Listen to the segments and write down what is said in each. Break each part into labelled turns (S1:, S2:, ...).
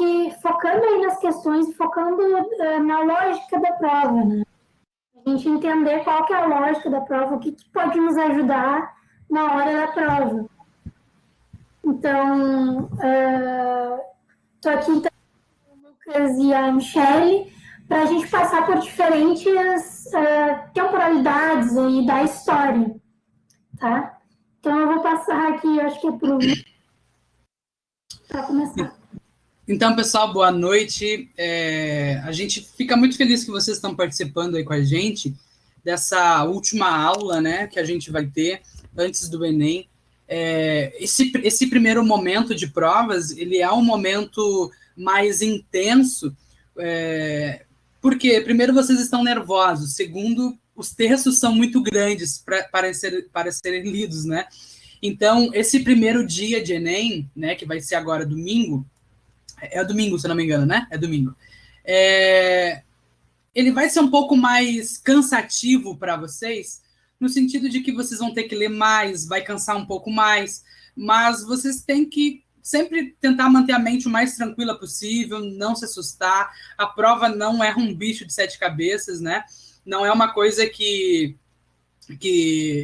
S1: que focando aí nas questões, focando na lógica da prova, né? A gente entender qual que é a lógica da prova, o que pode nos ajudar na hora da prova. Então, estou aqui então, com o Lucas e a Michelle para a gente passar por diferentes temporalidades aí da história, tá? Então, eu vou passar aqui, acho que é para começar.
S2: Então, pessoal, boa noite. A gente fica muito feliz que vocês estão participando aí com a gente dessa última aula, né, que a gente vai ter antes do Enem. Esse primeiro momento de provas, ele é um momento mais intenso, porque, primeiro, vocês estão nervosos, segundo, os textos são muito grandes para serem lidos, né? Então, esse primeiro dia de Enem, né, que vai ser agora domingo, domingo, se eu não me engano, né? É domingo. Ele vai ser um pouco mais cansativo para vocês, no sentido de que vocês vão ter que ler mais, vai cansar um pouco mais, mas vocês têm que sempre tentar manter a mente o mais tranquila possível, não se assustar. A prova não é um bicho de 7 cabeças, né? Não é uma coisa que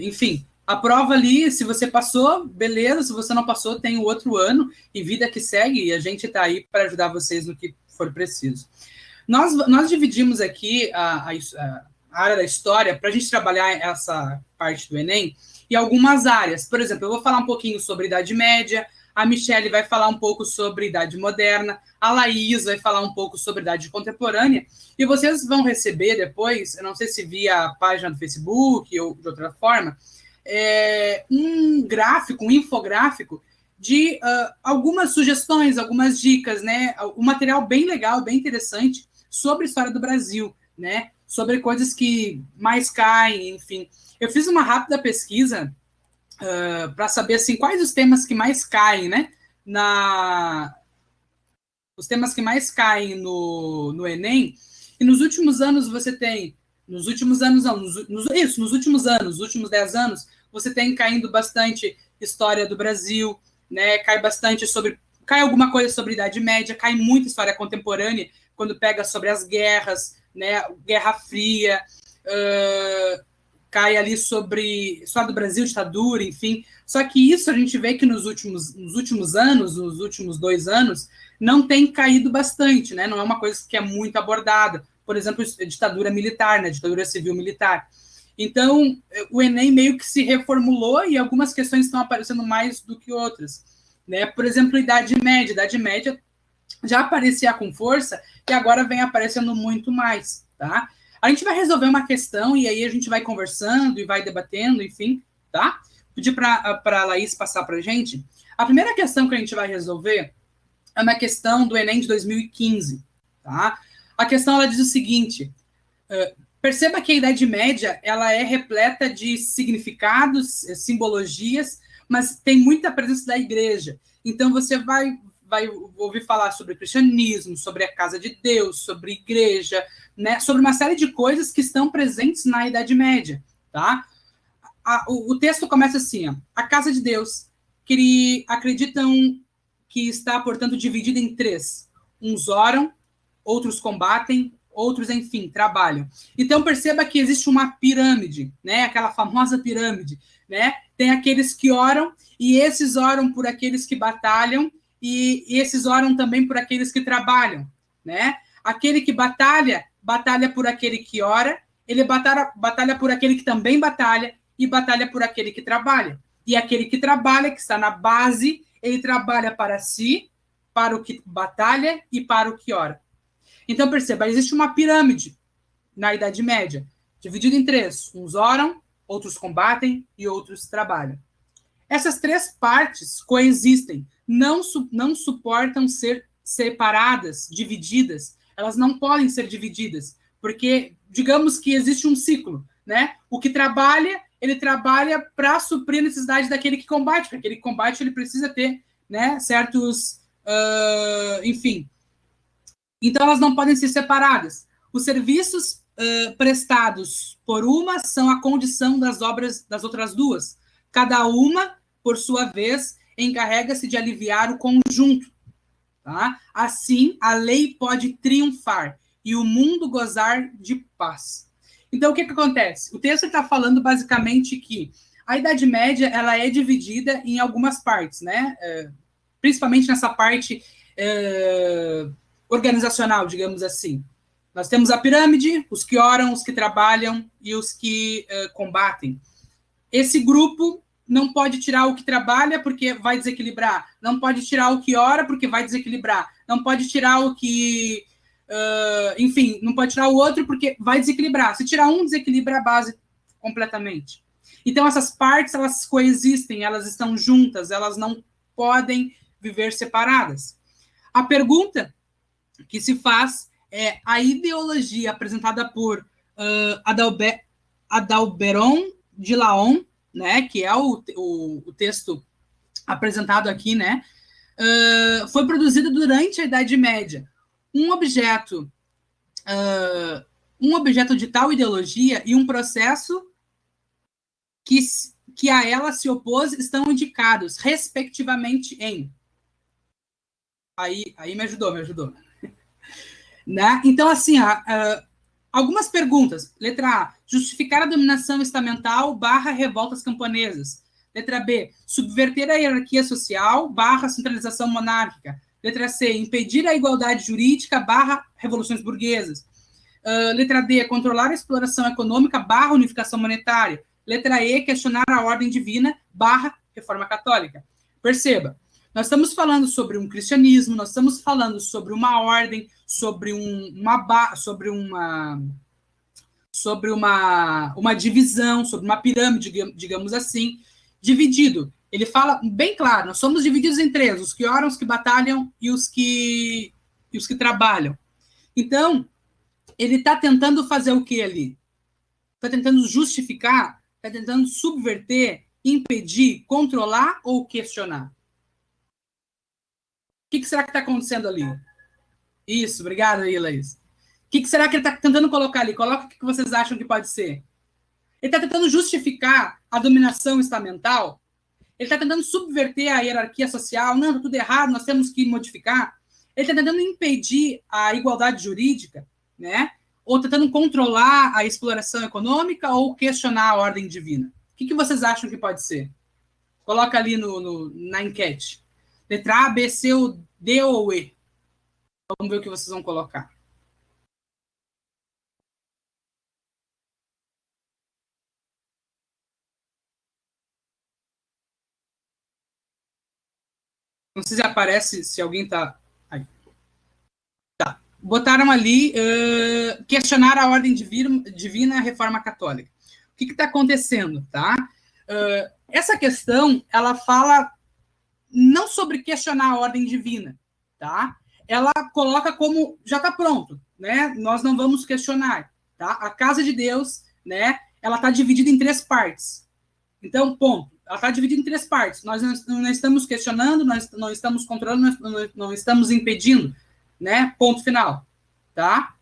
S2: enfim, a prova ali, se você passou, beleza, se você não passou, tem o outro ano, e vida que segue, e a gente está aí para ajudar vocês no que for preciso. Nós dividimos aqui a área da história para a gente trabalhar essa parte do Enem e algumas áreas. Por exemplo, eu vou falar um pouquinho sobre Idade Média, a Michelle vai falar um pouco sobre Idade Moderna, a Laís vai falar um pouco sobre Idade Contemporânea, e vocês vão receber depois, eu não sei se via página do Facebook ou de outra forma, um gráfico, um infográfico de algumas sugestões, algumas dicas, né? Um material bem legal, bem interessante sobre a história do Brasil, né? Sobre coisas que mais caem, enfim. Eu fiz uma rápida pesquisa para saber assim, quais os temas que mais caem, né? Os temas que mais caem no Enem. E nos últimos anos você tem, nos últimos 10 anos, você tem caindo bastante história do Brasil, né? Cai alguma coisa sobre Idade Média, cai muita história contemporânea, quando pega sobre as guerras, né? Guerra Fria, cai ali sobre história do Brasil, ditadura, enfim. Só que isso a gente vê que nos últimos anos, nos últimos 2 anos, não tem caído bastante, né? Não é uma coisa que é muito abordada. Por exemplo, ditadura militar, né? Ditadura civil-militar. Então, o Enem meio que se reformulou e algumas questões estão aparecendo mais do que outras, né? Por exemplo, Idade Média. Idade Média já aparecia com força e agora vem aparecendo muito mais, tá? A gente vai resolver uma questão e aí a gente vai conversando e vai debatendo, enfim, tá? Pedir para a Laís passar para a gente. A primeira questão que a gente vai resolver é uma questão do Enem de 2015, tá? A questão, ela diz o seguinte, perceba que a Idade Média, ela é repleta de significados, simbologias, mas tem muita presença da igreja. Então, você vai ouvir falar sobre cristianismo, sobre a casa de Deus, sobre igreja, né? Sobre uma série de coisas que estão presentes na Idade Média, tá? O texto começa assim, ó, a casa de Deus, que acreditam que está, portanto, dividida em 3. Uns oram, outros combatem, outros, enfim, trabalham. Então, perceba que existe uma pirâmide, né? Aquela famosa pirâmide, né? Tem aqueles que oram, e esses oram por aqueles que batalham, e esses oram também por aqueles que trabalham, né? Aquele que batalha por aquele que ora, ele batalha por aquele que também batalha, e batalha por aquele que trabalha. E aquele que trabalha, que está na base, ele trabalha para si, para o que batalha e para o que ora. Então, perceba, existe uma pirâmide na Idade Média, dividida em 3. Uns oram, outros combatem e outros trabalham. Essas 3 partes coexistem, não suportam ser separadas, divididas. Elas não podem ser divididas, porque, digamos que existe um ciclo, né? O que trabalha, ele trabalha para suprir a necessidade daquele que combate, porque aquele que combate, ele precisa ter, né, certos, enfim. Então, elas não podem ser separadas. Os serviços prestados por uma são a condição das obras das outras 2. Cada uma, por sua vez, encarrega-se de aliviar o conjunto. Tá? Assim, a lei pode triunfar e o mundo gozar de paz. Então, o que acontece? O texto está falando basicamente que a Idade Média ela é dividida em algumas partes, né? Principalmente nessa parte organizacional, digamos assim. Nós temos a pirâmide, os que oram, os que trabalham e os que combatem. Esse grupo não pode tirar o que trabalha porque vai desequilibrar, não pode tirar o que ora porque vai desequilibrar, não pode tirar o que... enfim, não pode tirar o outro porque vai desequilibrar. Se tirar um, desequilibra a base completamente. Então, essas partes, elas coexistem, elas estão juntas, elas não podem viver separadas. A pergunta que se faz é a ideologia apresentada por Adalberon de Laon, né, que é o texto apresentado aqui, né, foi produzido durante a Idade Média. Um objeto de tal ideologia e um processo que a ela se opôs estão indicados, respectivamente, em... Aí me ajudou. Né? Então, assim, algumas perguntas. Letra A, justificar a dominação estamental / revoltas camponesas. Letra B, subverter a hierarquia social / centralização monárquica. Letra C, impedir a igualdade jurídica / revoluções burguesas. Letra D, controlar a exploração econômica / unificação monetária. Letra E, questionar a ordem divina / reforma católica. Perceba, nós estamos falando sobre um cristianismo, nós estamos falando sobre uma ordem, sobre uma divisão, sobre uma pirâmide, digamos assim, dividido. Ele fala bem claro, nós somos divididos em três, os que oram, os que batalham e os que trabalham. Então, ele está tentando fazer o que ali? Está tentando justificar, está tentando subverter, impedir, controlar ou questionar? O que será que está acontecendo ali? Isso, obrigado aí, Laís. O que será que ele está tentando colocar ali? Coloca o que vocês acham que pode ser. Ele está tentando justificar a dominação estamental? Ele está tentando subverter a hierarquia social? Não, está tudo errado, nós temos que modificar. Ele está tentando impedir a igualdade jurídica, né? Ou tentando controlar a exploração econômica ou questionar a ordem divina? O que vocês acham que pode ser? Coloca ali na enquete. Letra A, B, C, D ou E? Vamos ver o que vocês vão colocar. Não sei se aparece, se alguém está... Tá. Botaram ali, questionar a ordem divina e a reforma católica. O que está acontecendo, tá? Essa questão, ela fala não sobre questionar a ordem divina, tá? Ela coloca como já está pronto, né? Nós não vamos questionar, tá? A casa de Deus, né? Ela está dividida em três partes. Então, ponto. Ela está dividida em três partes. Nós não estamos questionando, nós não estamos controlando, nós não estamos impedindo, né? Ponto final, tá?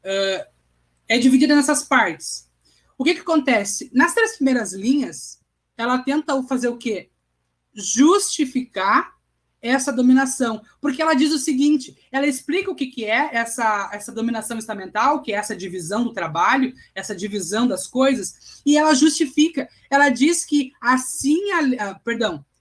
S2: É dividida nessas partes. O que acontece? Nas três primeiras linhas, ela tenta fazer o quê? Justificar essa dominação, porque ela diz o seguinte, ela explica o que é essa dominação estamental, que é essa divisão do trabalho, essa divisão das coisas, e ela justifica, ela diz que assim,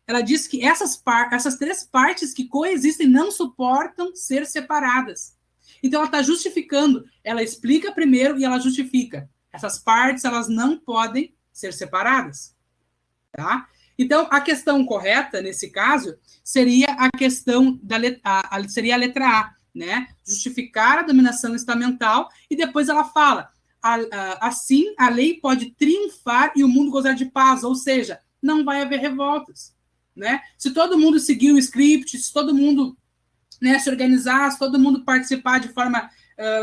S2: ela diz que essas três partes que coexistem não suportam ser separadas. Então ela está justificando, ela explica primeiro e ela justifica. Essas partes, elas não podem ser separadas, tá? Então, a questão correta, nesse caso, seria a questão seria a letra A, né? Justificar a dominação estamental, e depois ela fala, assim, a lei pode triunfar e o mundo gozar de paz, ou seja, não vai haver revoltas, né? Se todo mundo seguir o script, se todo mundo, né, se organizar, se todo mundo participar de forma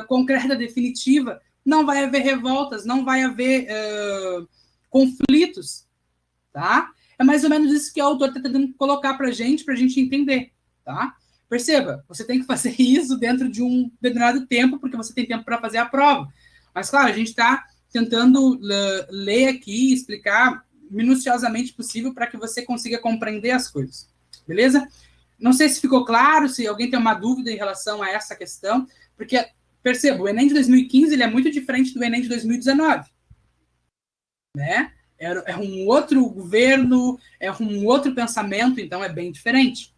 S2: concreta, definitiva, não vai haver revoltas, não vai haver conflitos, tá? É mais ou menos isso que o autor está tentando colocar para a gente entender, tá? Perceba, você tem que fazer isso dentro de um determinado tempo, porque você tem tempo para fazer a prova. Mas, claro, a gente está tentando ler aqui e explicar minuciosamente possível para que você consiga compreender as coisas, beleza? Não sei se ficou claro, se alguém tem uma dúvida em relação a essa questão, porque, perceba, o Enem de 2015 ele é muito diferente do Enem de 2019. Né? É um outro governo, é um outro pensamento, então é bem diferente.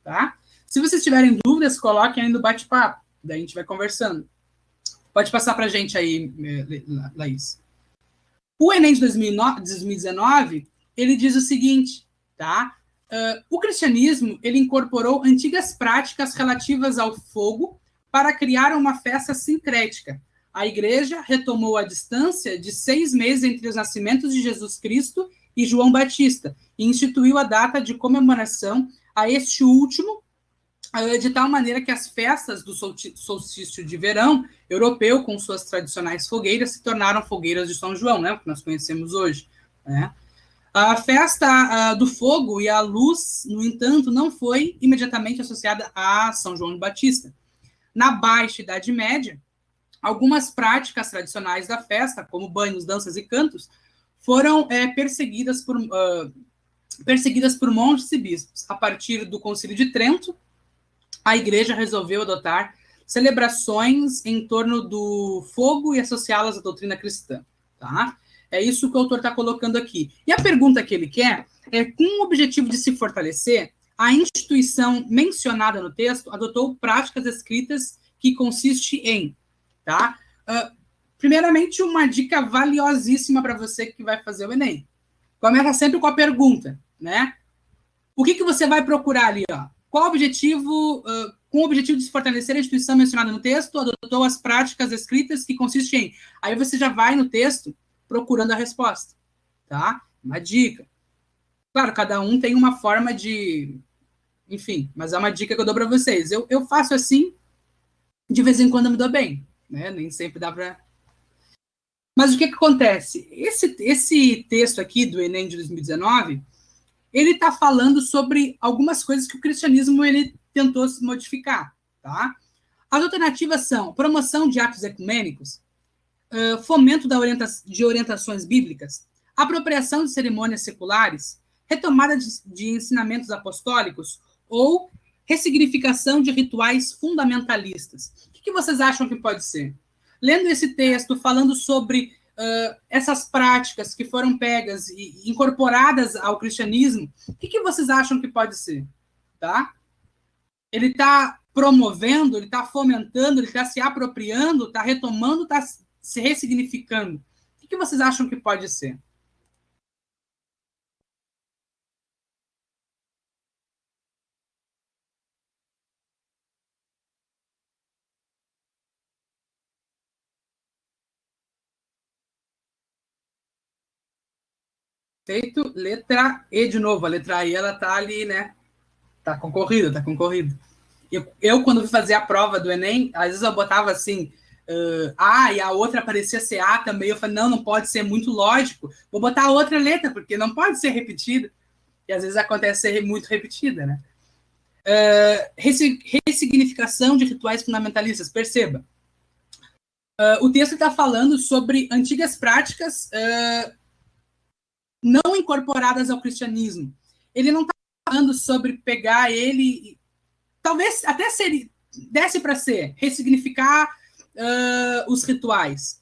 S2: Tá? Se vocês tiverem dúvidas, coloquem aí no bate-papo, daí a gente vai conversando. Pode passar para a gente aí, Laís. O Enem de 2019, ele diz o seguinte, tá? O cristianismo, ele incorporou antigas práticas relativas ao fogo para criar uma festa sincrética. A igreja retomou a distância de 6 meses entre os nascimentos de Jesus Cristo e João Batista e instituiu a data de comemoração a este último, de tal maneira que as festas do solstício de verão europeu, com suas tradicionais fogueiras, se tornaram fogueiras de São João, né, que nós conhecemos hoje. Né? A festa do fogo e a luz, no entanto, não foi imediatamente associada a São João Batista. Na Baixa Idade Média, algumas práticas tradicionais da festa, como banhos, danças e cantos, foram perseguidas por monges e bispos. A partir do Concílio de Trento, a igreja resolveu adotar celebrações em torno do fogo e associá-las à doutrina cristã. Tá? É isso que o autor está colocando aqui. E a pergunta que ele quer é, com o objetivo de se fortalecer, a instituição mencionada no texto adotou práticas escritas que consiste em, tá? Primeiramente, uma dica valiosíssima para você que vai fazer o Enem. Começa sempre com a pergunta, né? O que você vai procurar ali, ó? Qual o objetivo, com o objetivo de se fortalecer a instituição mencionada no texto, adotou as práticas escritas que consistem em. Aí você já vai no texto procurando a resposta, tá? Uma dica. Claro, cada um tem uma forma de... Enfim, mas é uma dica que eu dou para vocês. Eu faço assim, de vez em quando eu me dou bem, né? Nem sempre dá para... Mas o que acontece? Esse texto aqui do Enem de 2019... ele está falando sobre algumas coisas que o cristianismo ele tentou se modificar. Tá? As alternativas são promoção de atos ecumênicos, fomento de orientações bíblicas, apropriação de cerimônias seculares, retomada de ensinamentos apostólicos ou ressignificação de rituais fundamentalistas. O que vocês acham que pode ser? Lendo esse texto, falando sobre essas práticas que foram pegas e incorporadas ao cristianismo, o que vocês acham que pode ser? Tá? Ele está promovendo, ele está fomentando, ele está se apropriando, está retomando, está se ressignificando. O que vocês acham que pode ser? Feito, letra E de novo. A letra E, ela tá ali, né? Tá concorrida, tá concorrida. Eu, quando fui fazer a prova do Enem, às vezes eu botava assim, A, e a outra parecia ser A também. Eu falei, não pode ser muito lógico. Vou botar a outra letra, porque não pode ser repetida. E às vezes acontece ser muito repetida, né? Ressignificação de rituais fundamentalistas. Perceba. O texto está falando sobre antigas práticas não incorporadas ao cristianismo. Ele não está falando sobre pegar ele, talvez até desse para ser, ressignificar os rituais.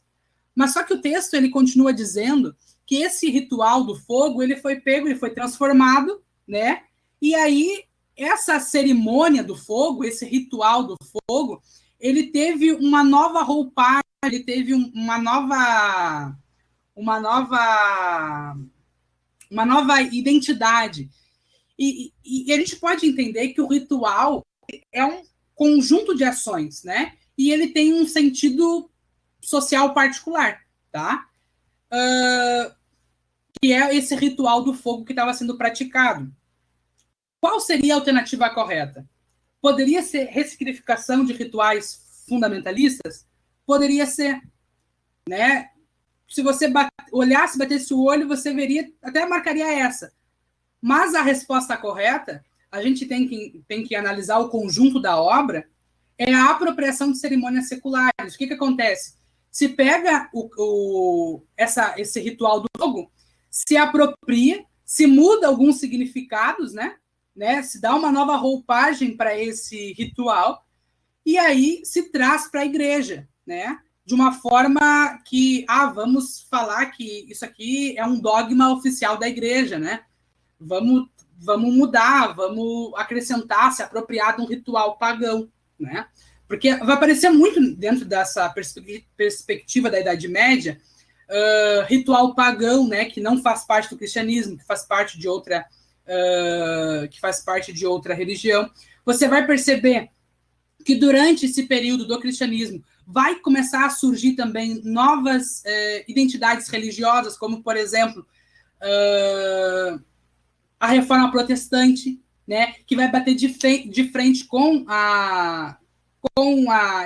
S2: Mas só que o texto ele continua dizendo que esse ritual do fogo ele foi pego, ele foi transformado, né? E aí essa cerimônia do fogo, esse ritual do fogo, ele teve uma nova roupagem, ele teve uma nova identidade. E a gente pode entender que o ritual é um conjunto de ações, né? E ele tem um sentido social particular, tá? Que é esse ritual do fogo que estava sendo praticado. Qual seria a alternativa correta? Poderia ser ressignificação de rituais fundamentalistas? Poderia ser, né? Se você olhasse, batesse o olho, você veria, até marcaria essa. Mas a resposta correta, a gente tem que analisar o conjunto da obra, é a apropriação de cerimônias seculares. O que acontece? Se pega esse ritual do fogo, se apropria, se muda alguns significados, né, né? Se dá uma nova roupagem para esse ritual e aí se traz para a igreja, né? De uma forma que, vamos falar que isso aqui é um dogma oficial da igreja, né? Vamos mudar, vamos acrescentar, se apropriar de um ritual pagão, né? Porque vai aparecer muito dentro dessa perspectiva da Idade Média, ritual pagão, né? Que não faz parte do cristianismo, que faz parte de outra, religião. Você vai perceber que durante esse período do cristianismo vai começar a surgir também novas identidades religiosas, como, por exemplo, a reforma protestante, né, que vai bater de frente com a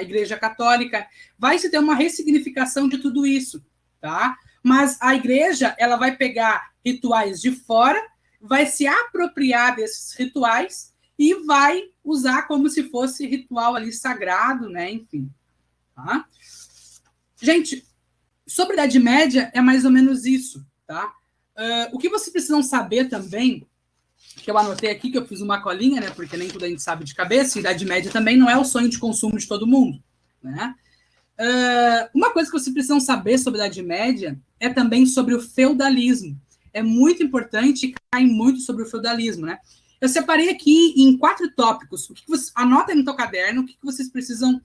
S2: Igreja Católica. Vai se ter uma ressignificação de tudo isso, tá? Mas a igreja, ela vai pegar rituais de fora, vai se apropriar desses rituais e vai usar como se fosse ritual ali sagrado, né? Enfim. Tá? Gente, sobre a Idade Média é mais ou menos isso, tá? O que vocês precisam saber também, que eu anotei aqui, que eu fiz uma colinha, né? Porque nem tudo a gente sabe de cabeça, a Idade Média também não é o sonho de consumo de todo mundo, né? Uma coisa que vocês precisam saber sobre a Idade Média é também sobre o feudalismo. É muito importante e cai muito sobre o feudalismo, né? Eu separei aqui em 4 tópicos. Anota aí no teu caderno o que vocês precisam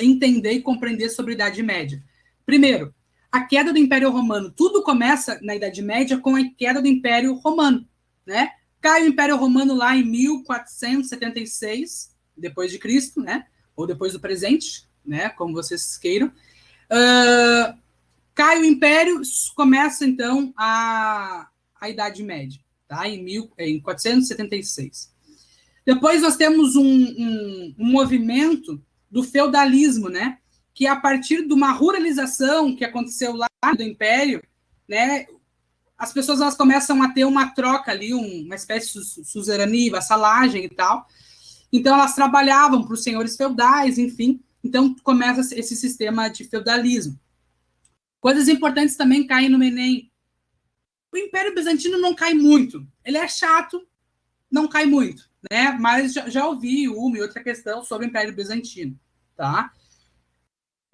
S2: entender e compreender sobre a Idade Média. Primeiro, a queda do Império Romano. Tudo começa na Idade Média com a queda do Império Romano, né? Cai o Império Romano lá em 1476, depois de Cristo, né? Ou depois do presente, né? Como vocês queiram. Cai o Império, começa então a Idade Média, tá? Em 476. Depois nós temos um movimento do feudalismo, né? Que a partir de uma ruralização que aconteceu lá do Império, né? As pessoas elas começam a ter uma troca ali, uma espécie de suzerania, vassalagem e tal. Então elas trabalhavam para os senhores feudais, enfim. Então começa esse sistema de feudalismo. Coisas importantes também caem no Enem. O Império Bizantino não cai muito. Ele é chato, não cai muito, né? Mas já ouvi uma e outra questão sobre o Império Bizantino, tá?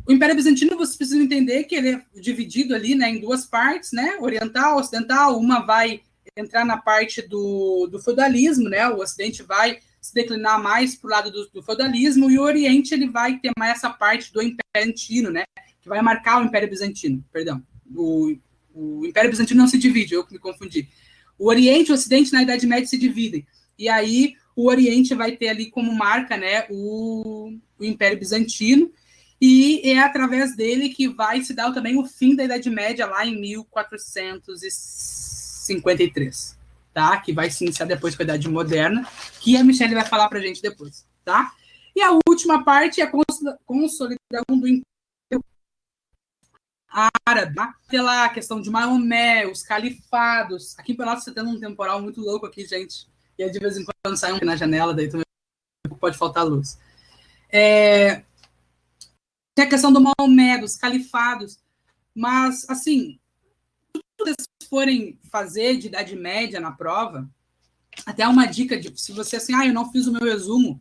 S2: O Império Bizantino, vocês precisam entender que ele é dividido ali, né, em 2 partes, né? Oriental, ocidental. Uma vai entrar na parte do feudalismo, né? O Ocidente vai se declinar mais para o lado do feudalismo e o Oriente ele vai ter mais essa parte do Império Bizantino, né? Que vai marcar o Império Bizantino, perdão. O Império Bizantino não se divide, eu me confundi. O Oriente e o Ocidente, na Idade Média, se dividem. E aí, o Oriente vai ter ali como marca, né, o Império Bizantino, e é através dele que vai se dar também o fim da Idade Média, lá em 1453, tá? Que vai se iniciar depois com a Idade Moderna, que a Michelle vai falar pra gente depois, tá? E a última parte é a consolidação do Império Árabe, pela questão de Maomé, os califados. Aqui em Pelotas você tá tendo um temporal muito louco aqui, gente. E aí de vez em quando sai um na janela, daí também pode faltar luz. Tem a questão do Maomé, dos califados. Mas, assim, tudo que vocês forem fazer de Idade Média na prova, até uma dica de se você assim, eu não fiz o meu resumo,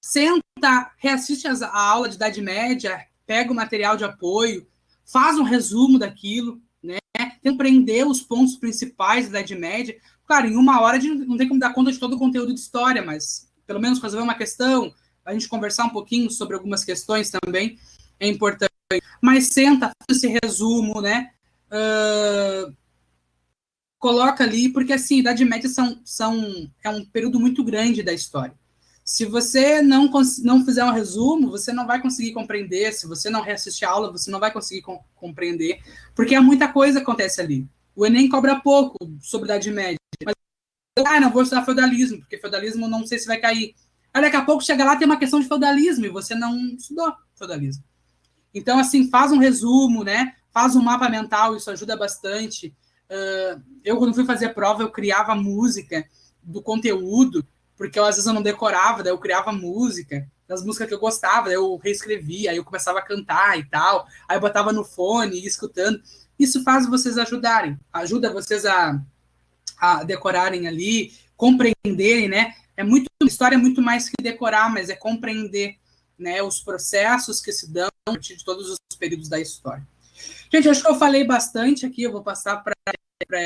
S2: senta, reassiste a aula de Idade Média, pega o material de apoio, faz um resumo daquilo, né? Compreender os pontos principais da Idade Média. Claro, em 1 hora não tem como dar conta de todo o conteúdo de história, mas pelo menos resolver uma questão, a gente conversar um pouquinho sobre algumas questões também é importante. Mas senta, faz esse resumo, né? Coloca ali, porque assim, a Idade Média é um período muito grande da história. Se você não fizer um resumo, você não vai conseguir compreender. Se você não reassistir a aula, você não vai conseguir compreender, porque muita coisa acontece ali. O Enem cobra pouco sobre a Idade Média, mas não vou estudar feudalismo, porque feudalismo não sei se vai cair. Aí daqui a pouco chega lá, tem uma questão de feudalismo, e você não estudou feudalismo. Então, assim, faz um resumo, né? Faz um mapa mental, isso ajuda bastante. Eu, quando fui fazer prova, eu criava música do conteúdo, porque às vezes eu não decorava, daí eu criava música, das músicas que eu gostava, daí eu reescrevia, aí eu começava a cantar e tal, aí eu botava no fone, ia escutando. Isso faz vocês ajuda vocês a decorarem ali, compreenderem, né? História é muito mais que decorar, mas é compreender, né, os processos que se dão a partir de todos os períodos da história. Gente, acho que eu falei bastante aqui, eu vou passar para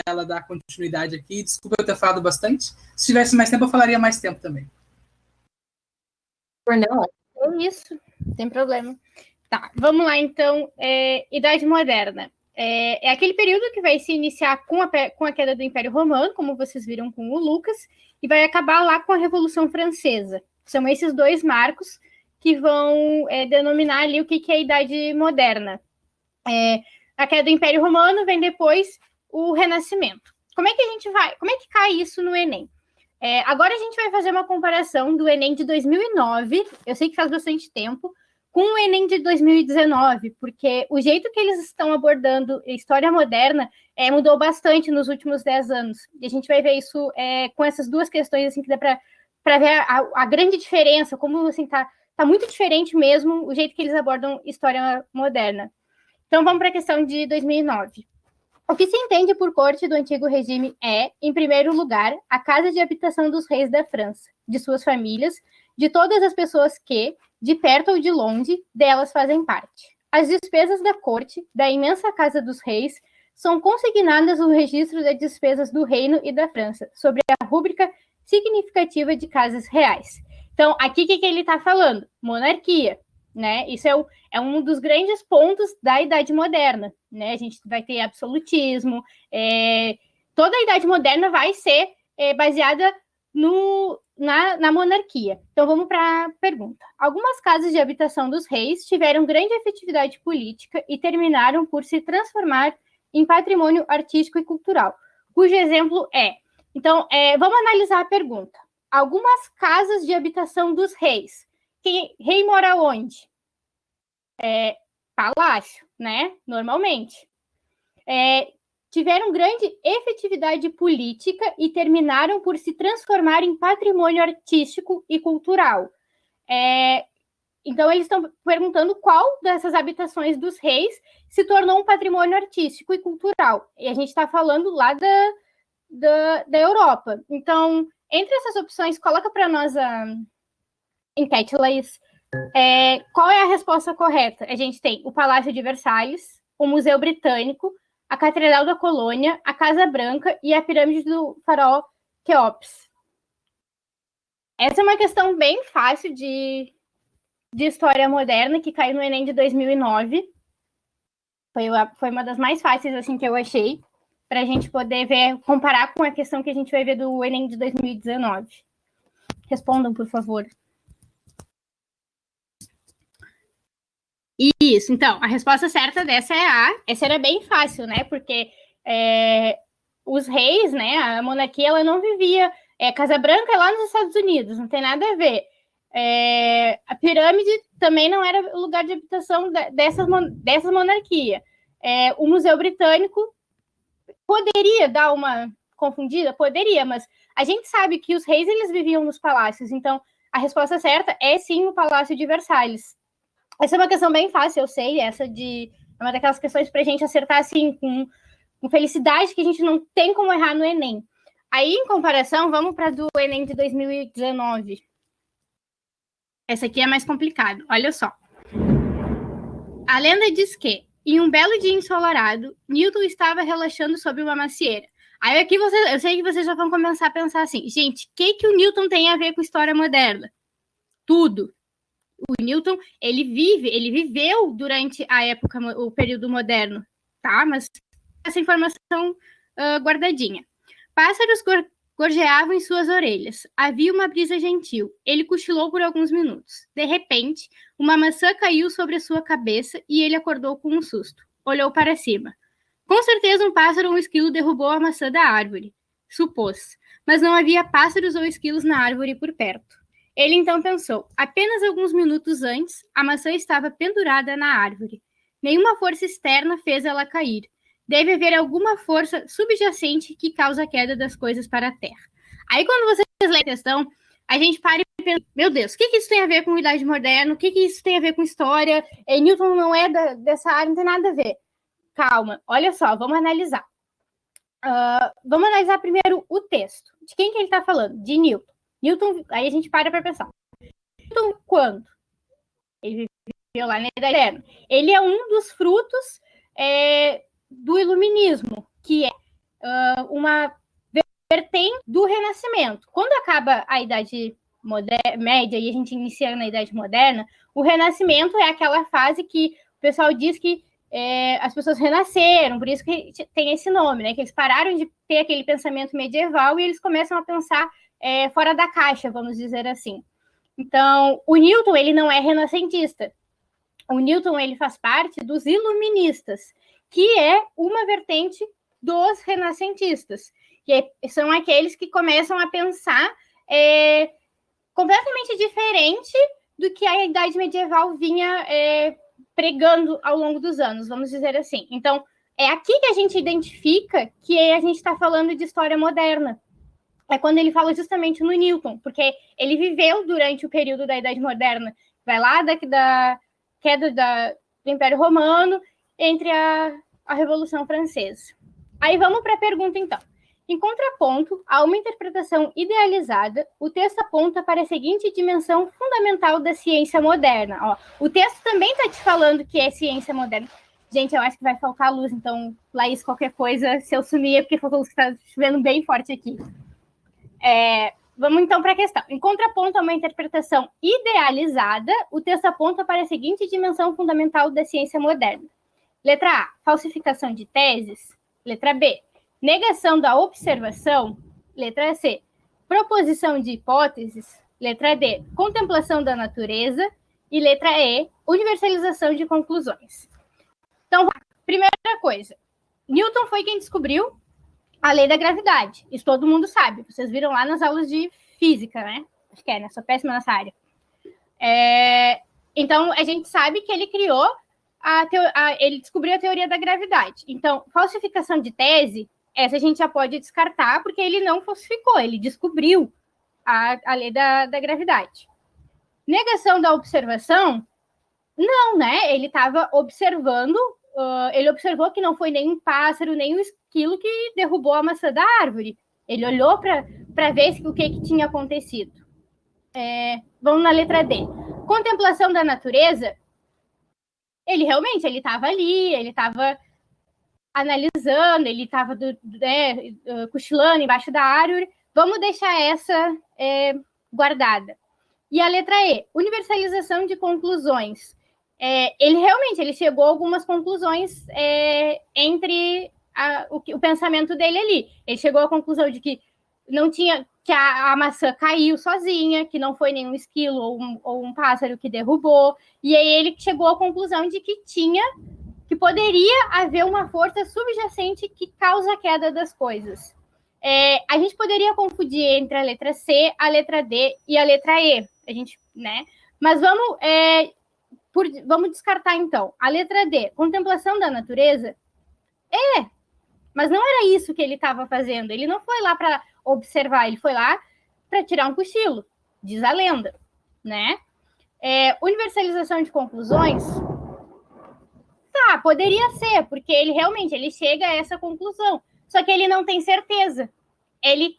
S2: ela dar continuidade aqui. Desculpa eu ter falado bastante. Se tivesse mais tempo, eu falaria mais tempo também.
S3: Não, é isso, não tem problema. Tá, vamos lá, então. Idade Moderna. É aquele período que vai se iniciar com a queda do Império Romano, como vocês viram com o Lucas, e vai acabar lá com a Revolução Francesa. São esses dois marcos que vão denominar ali o que é a Idade Moderna. A queda do Império Romano vem depois o Renascimento. Como é que cai isso no Enem? Agora a gente vai fazer uma comparação do Enem de 2009, eu sei que faz bastante tempo, com o Enem de 2019, porque o jeito que eles estão abordando a história moderna mudou bastante nos últimos 10 anos. E a gente vai ver isso com essas duas questões, assim, que dá para ver a grande diferença, como assim, tá muito diferente mesmo o jeito que eles abordam história moderna. Então vamos para a questão de 2009. O que se entende por corte do antigo regime em primeiro lugar, a casa de habitação dos reis da França, de suas famílias, de todas as pessoas que, de perto ou de longe, delas fazem parte. As despesas da corte, da imensa casa dos reis, são consignadas no registro das despesas do reino e da França, sobre a rúbrica significativa de casas reais. Então, aqui o que ele está falando? Monarquia, né? Isso é um dos grandes pontos da Idade Moderna, né? A gente vai ter absolutismo, toda a Idade Moderna vai ser baseada na monarquia. Então, vamos para a pergunta. Algumas casas de habitação dos reis tiveram grande efetividade política e terminaram por se transformar em patrimônio artístico e cultural, cujo exemplo Então, vamos analisar a pergunta. Algumas casas de habitação dos reis. Rei mora onde? Palácio, né? Normalmente. Tiveram grande efetividade política e terminaram por se transformar em patrimônio artístico e cultural. Então, eles estão perguntando qual dessas habitações dos reis se tornou um patrimônio artístico e cultural. E a gente está falando lá da Europa. Então, entre essas opções, coloca para nós a enquete, Laís. Qual é a resposta correta? A gente tem o Palácio de Versalhes, o Museu Britânico, a Catedral da Colônia, a Casa Branca e a Pirâmide do Faraó Quéops. Essa é uma questão bem fácil de história moderna, que caiu no Enem de 2009. Foi uma das mais fáceis assim, que eu achei, para a gente poder comparar com a questão que a gente vai ver do Enem de 2019. Respondam, por favor. Isso, então, a resposta certa dessa é A. Essa era bem fácil, né? Porque os reis, né? A monarquia, ela não vivia... Casa Branca é lá nos Estados Unidos, não tem nada a ver. A pirâmide também não era lugar de habitação dessas monarquias. O Museu Britânico poderia dar uma confundida? Poderia, mas a gente sabe que os reis, eles viviam nos palácios. Então, a resposta certa é sim o Palácio de Versalhes. Essa é uma questão bem fácil, eu sei. É uma daquelas questões para a gente acertar assim, com felicidade, que a gente não tem como errar no Enem. Aí, em comparação, vamos para do Enem de 2019. Essa aqui é mais complicada. Olha só. A lenda diz que, em um belo dia ensolarado, Newton estava relaxando sobre uma macieira. Aí aqui eu sei que vocês já vão começar a pensar assim, gente, o que o Newton tem a ver com história moderna? Tudo. O Newton, ele viveu durante o período moderno, tá? Mas essa informação guardadinha. Pássaros gorjeavam em suas orelhas. Havia uma brisa gentil. Ele cochilou por alguns minutos. De repente, uma maçã caiu sobre a sua cabeça e ele acordou com um susto. Olhou para cima. Com certeza um pássaro ou um esquilo derrubou a maçã da árvore, supôs. Mas não havia pássaros ou esquilos na árvore por perto. Ele então pensou, apenas alguns minutos antes, a maçã estava pendurada na árvore. Nenhuma força externa fez ela cair. Deve haver alguma força subjacente que causa a queda das coisas para a terra. Aí, quando vocês leem a questão, a gente para e pensa, meu Deus, o que isso tem a ver com idade moderna? O que isso tem a ver com história? Newton não é dessa área, não tem nada a ver. Calma, olha só, vamos analisar. Vamos analisar primeiro o texto. De quem que ele está falando? De Newton. Newton, aí a gente para pensar. Newton, quando? Ele viveu lá na Idade Moderna. Ele é um dos frutos do Iluminismo, que é uma vertente do Renascimento. Quando acaba a Idade Média e a gente inicia na Idade Moderna, o Renascimento é aquela fase que o pessoal diz que as pessoas renasceram, por isso que tem esse nome, né? Que eles pararam de ter aquele pensamento medieval e eles começam a pensar fora da caixa, vamos dizer assim. Então, o Newton, ele não é renascentista. O Newton, ele faz parte dos iluministas, que é uma vertente dos renascentistas, que são aqueles que começam a pensar completamente diferente do que a Idade Medieval vinha pregando ao longo dos anos, vamos dizer assim. Então, é aqui que a gente identifica que a gente está falando de história moderna. É quando ele fala justamente no Newton, porque ele viveu durante o período da Idade Moderna, vai lá da queda do Império Romano, entre a Revolução Francesa. Aí vamos para a pergunta, então. Em contraponto a uma interpretação idealizada, o texto aponta para a seguinte dimensão fundamental da ciência moderna. Ó, o texto também está te falando que é ciência moderna. Gente, eu acho que vai faltar luz, então, Laís, qualquer coisa, se eu sumir é porque faltou luz, que está chovendo bem forte aqui. Vamos, então, para a questão. Em contraponto a uma interpretação idealizada, o texto aponta para a seguinte dimensão fundamental da ciência moderna. Letra A, falsificação de teses. Letra B, negação da observação. Letra C, proposição de hipóteses. Letra D, contemplação da natureza. E letra E, universalização de conclusões. Então, primeira coisa, Newton foi quem descobriu a lei da gravidade. Isso todo mundo sabe. Vocês viram lá nas aulas de física, né? Acho que né? Sou péssima nessa área. Então, a gente sabe que ele criou ele descobriu a teoria da gravidade. Então, falsificação de tese, essa a gente já pode descartar, porque ele não falsificou, ele descobriu a lei da gravidade. Negação da observação, não, né? Ele estava observando, ele observou que não foi nem um pássaro, nem um esquilo que derrubou a maçã da árvore. Ele olhou para ver o que tinha acontecido. Vamos na letra D. Contemplação da natureza, ele realmente estava ali, ele estava analisando, ele estava cochilando embaixo da árvore. Vamos deixar essa guardada. E a letra E, universalização de conclusões. Ele chegou a algumas conclusões entre o pensamento dele ali. Ele chegou à conclusão de que não tinha, que a maçã caiu sozinha, que não foi nenhum esquilo ou um pássaro que derrubou. E aí ele chegou à conclusão de que poderia haver uma força subjacente que causa a queda das coisas. A gente poderia confundir entre a letra C, a letra D e a letra E. Né? Mas vamos descartar, então. A letra D, contemplação da natureza, mas não era isso que ele estava fazendo. Ele não foi lá para observar, ele foi lá para tirar um cochilo, diz a lenda, né? Universalização de conclusões, poderia ser, porque ele realmente chega a essa conclusão, só que ele não tem certeza. Ele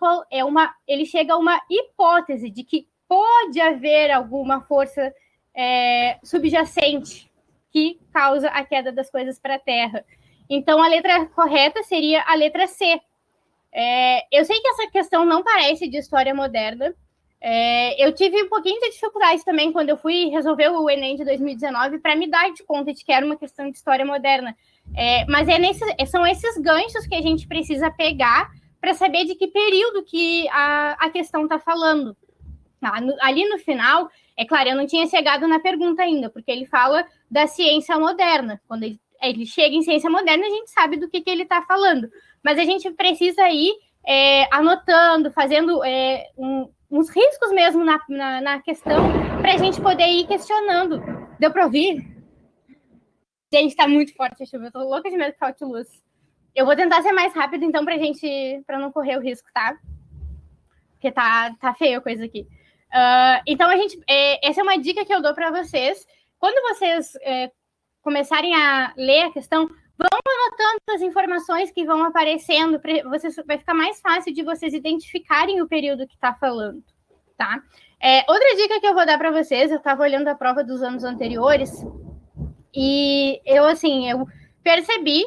S3: chega a uma hipótese de que pode haver alguma força subjacente que causa a queda das coisas para a Terra. Então, a letra correta seria a letra C. Eu sei que essa questão não parece de história moderna. Eu tive um pouquinho de dificuldade também quando eu fui resolver o Enem de 2019 para me dar de conta de que era uma questão de história moderna. Mas são esses ganchos que a gente precisa pegar para saber de que período que a questão está falando. Ali no final, é claro, eu não tinha chegado na pergunta ainda, porque ele fala da ciência moderna. Quando ele chega em ciência moderna, a gente sabe do que ele está falando. Mas a gente precisa ir anotando, fazendo uns riscos mesmo na questão, para a gente poder ir questionando. Deu para ouvir? Gente, está muito forte a chuva, eu tô louca de medo que falte luz. Eu vou tentar ser mais rápido, então, para não correr o risco, tá? Porque tá feia a coisa aqui. Então, essa é uma dica que eu dou para vocês. Quando vocês começarem a ler a questão, vão tantas informações que vão aparecendo, vai ficar mais fácil de vocês identificarem o período que está falando, tá? Outra dica que eu vou dar para vocês, eu estava olhando a prova dos anos anteriores e eu percebi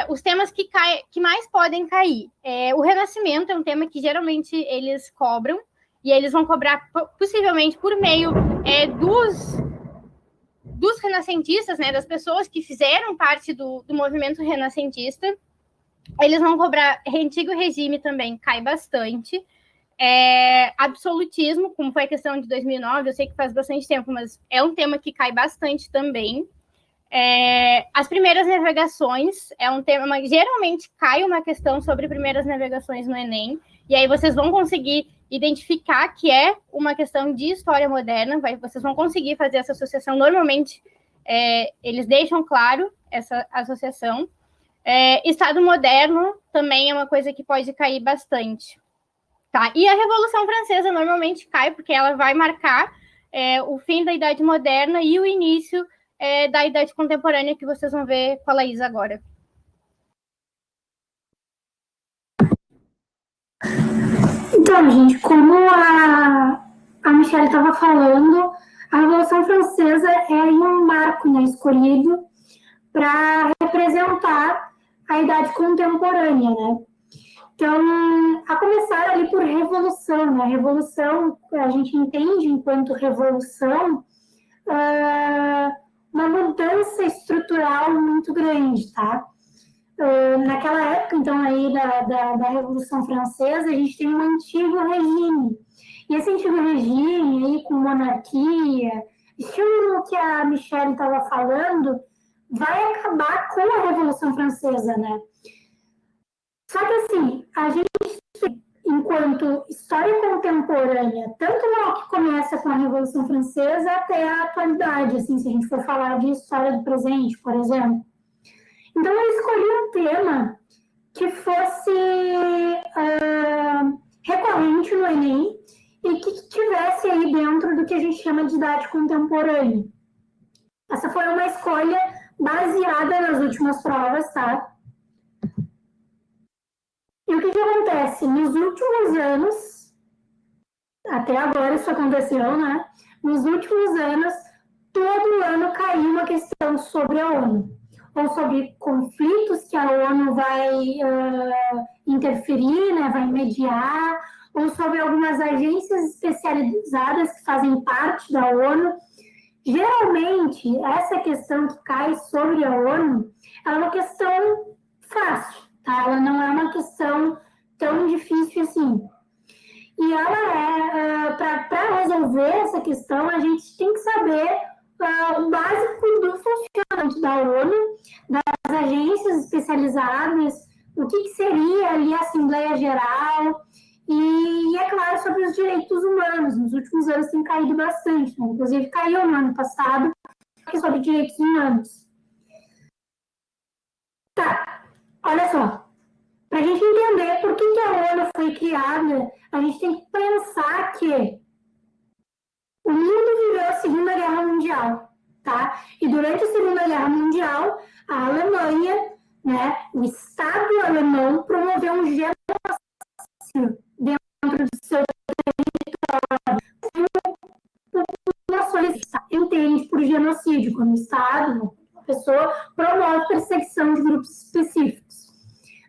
S3: os temas que mais podem cair. O Renascimento é um tema que geralmente eles cobram, e eles vão cobrar possivelmente por meio dos renascentistas, né, das pessoas que fizeram parte do movimento renascentista. Eles vão cobrar Antigo Regime também, cai bastante. Absolutismo, como foi a questão de 2009, eu sei que faz bastante tempo, mas é um tema que cai bastante também. As primeiras navegações é um tema, geralmente cai uma questão sobre primeiras navegações no Enem, e aí vocês vão conseguir identificar que é uma questão de história moderna, vocês vão conseguir fazer essa associação. Normalmente, eles deixam claro essa associação. Estado moderno também é uma coisa que pode cair bastante. Tá? E a Revolução Francesa normalmente cai, porque ela vai marcar o fim da Idade Moderna e o início da Idade Contemporânea, que vocês vão ver com a Laís agora.
S1: Então, gente, como a Michelle estava falando, a Revolução Francesa é um marco, né, escolhido para representar a Idade Contemporânea, né? Então, a começar ali por revolução, né? Revolução, a gente entende enquanto revolução uma mudança estrutural muito grande, tá? Naquela época, então, aí da Revolução Francesa, a gente tem um antigo regime. E esse antigo regime aí, com monarquia, estilo que a Michelle estava falando, vai acabar com a Revolução Francesa, né? Só que, assim, a gente, enquanto história contemporânea, tanto no que começa com a Revolução Francesa até a atualidade, assim, se a gente for falar de história do presente, por exemplo. Então, eu escolhi um tema que fosse recorrente no Enem e que estivesse aí dentro do que a gente chama de idade contemporânea. Essa foi uma escolha baseada nas últimas provas, tá? E o que acontece? Nos últimos anos, até agora isso aconteceu, né? Nos últimos anos, todo ano caiu uma questão sobre a ONU, ou sobre conflitos que a ONU vai interferir, né, vai mediar, ou sobre algumas agências especializadas que fazem parte da ONU. Geralmente, essa questão que cai sobre a ONU é uma questão fácil, tá? Ela não é uma questão tão difícil assim. E ela para resolver essa questão, a gente tem que saber o básico do funcionamento da ONU, das agências especializadas, o que seria ali a Assembleia Geral, e é claro, sobre os direitos humanos. Nos últimos anos tem caído bastante, né? Inclusive caiu no ano passado, sobre direitos humanos. Tá, olha só. Para a gente entender por que a ONU foi criada, a gente tem que pensar que o mundo viveu a Segunda Guerra Mundial, tá? E durante a Segunda Guerra Mundial, a Alemanha, né, o Estado alemão promoveu um genocídio dentro do seu território. Populações entende por genocídio, quando o Estado, a pessoa promove perseguição de grupos específicos,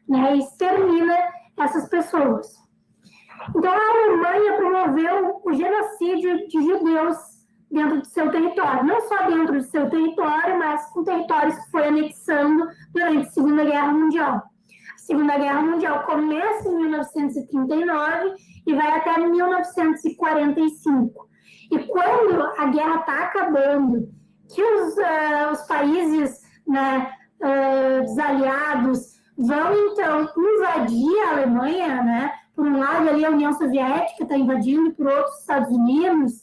S1: né, e extermina essas pessoas. Então, a Alemanha promoveu o genocídio de judeus dentro do seu território. Não só dentro do seu território, mas com territórios que foi anexando durante a Segunda Guerra Mundial. A Segunda Guerra Mundial começa em 1939 e vai até 1945. E quando a guerra está acabando, que os países, né, os aliados vão, então, invadir a Alemanha, né? Por um lado, ali a União Soviética está invadindo, por outro, os Estados Unidos.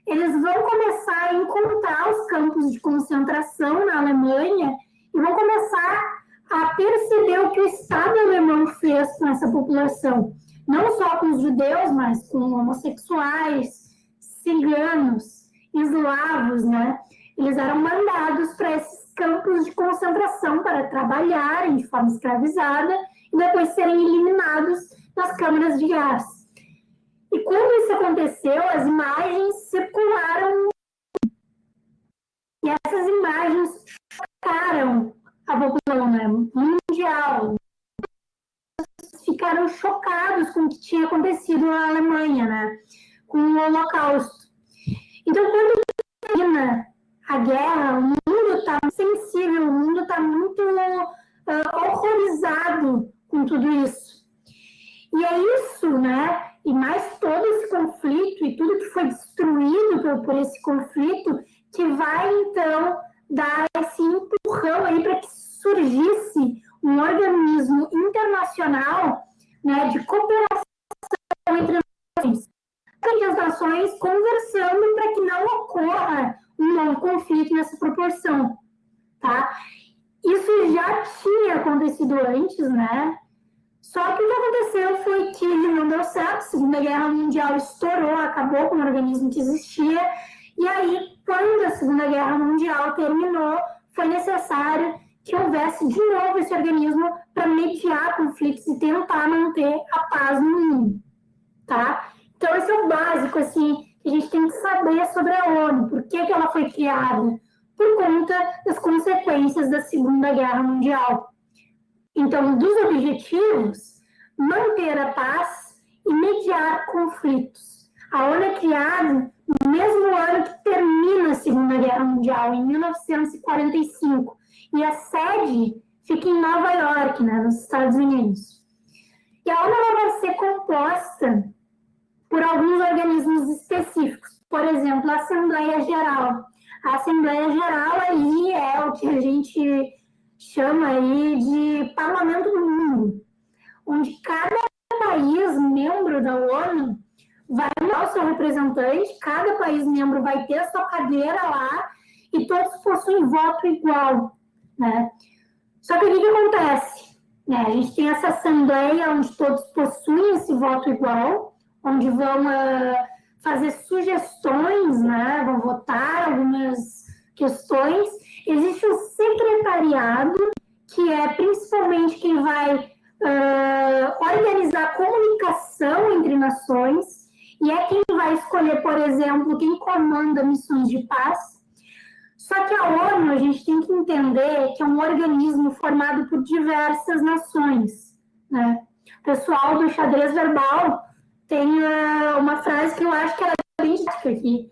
S1: Eles vão começar a encontrar os campos de concentração na Alemanha e vão começar a perceber o que o Estado alemão fez com essa população. Não só com os judeus, mas com homossexuais, ciganos, eslavos, né? Eles eram mandados para esses campos de concentração para trabalharem de forma escravizada e depois serem eliminados nas câmaras de gás. E quando isso aconteceu, as imagens circularam e essas imagens chocaram a população, né, mundial. Ficaram chocados com o que tinha acontecido na Alemanha, né, com o Holocausto. Então, quando termina a guerra, o mundo está sensível, o mundo está muito horrorizado com tudo isso. E é isso, né? E mais todo esse conflito e tudo que foi destruído por esse conflito que vai, então, dar esse empurrão aí para que surgisse um organismo internacional, né, de cooperação entre as nações conversando para que não ocorra um novo conflito nessa proporção, tá? Isso já tinha acontecido antes, né? Só que o que aconteceu foi que não deu certo, a Segunda Guerra Mundial estourou, acabou com o organismo que existia, e aí, quando a Segunda Guerra Mundial terminou, foi necessário que houvesse de novo esse organismo para mediar conflitos e tentar manter a paz no mundo, tá? Então, esse é o básico, assim, que a gente tem que saber sobre a ONU, por que ela foi criada, por conta das consequências da Segunda Guerra Mundial. Então, dos objetivos, manter a paz e mediar conflitos. A ONU é criada no mesmo ano que termina a Segunda Guerra Mundial, em 1945, e a sede fica em Nova York, né, nos Estados Unidos. E a ONU vai ser composta por alguns organismos específicos, por exemplo, a Assembleia Geral. A Assembleia Geral aí é o que a gente chama aí de Parlamento do Mundo, onde cada país membro da ONU vai ter o seu representante, cada país membro vai ter a sua cadeira lá e todos possuem voto igual, né? Só que o que acontece? Né? A gente tem essa assembleia onde todos possuem esse voto igual, onde vão fazer sugestões, né? Vão votar algumas questões. Existe um secretariado, que é principalmente quem vai organizar a comunicação entre nações, e é quem vai escolher, por exemplo, quem comanda missões de paz. Só que a ONU, a gente tem que entender que é um organismo formado por diversas nações, né? O pessoal do xadrez verbal tem uma frase que eu acho que ela é bem didática aqui,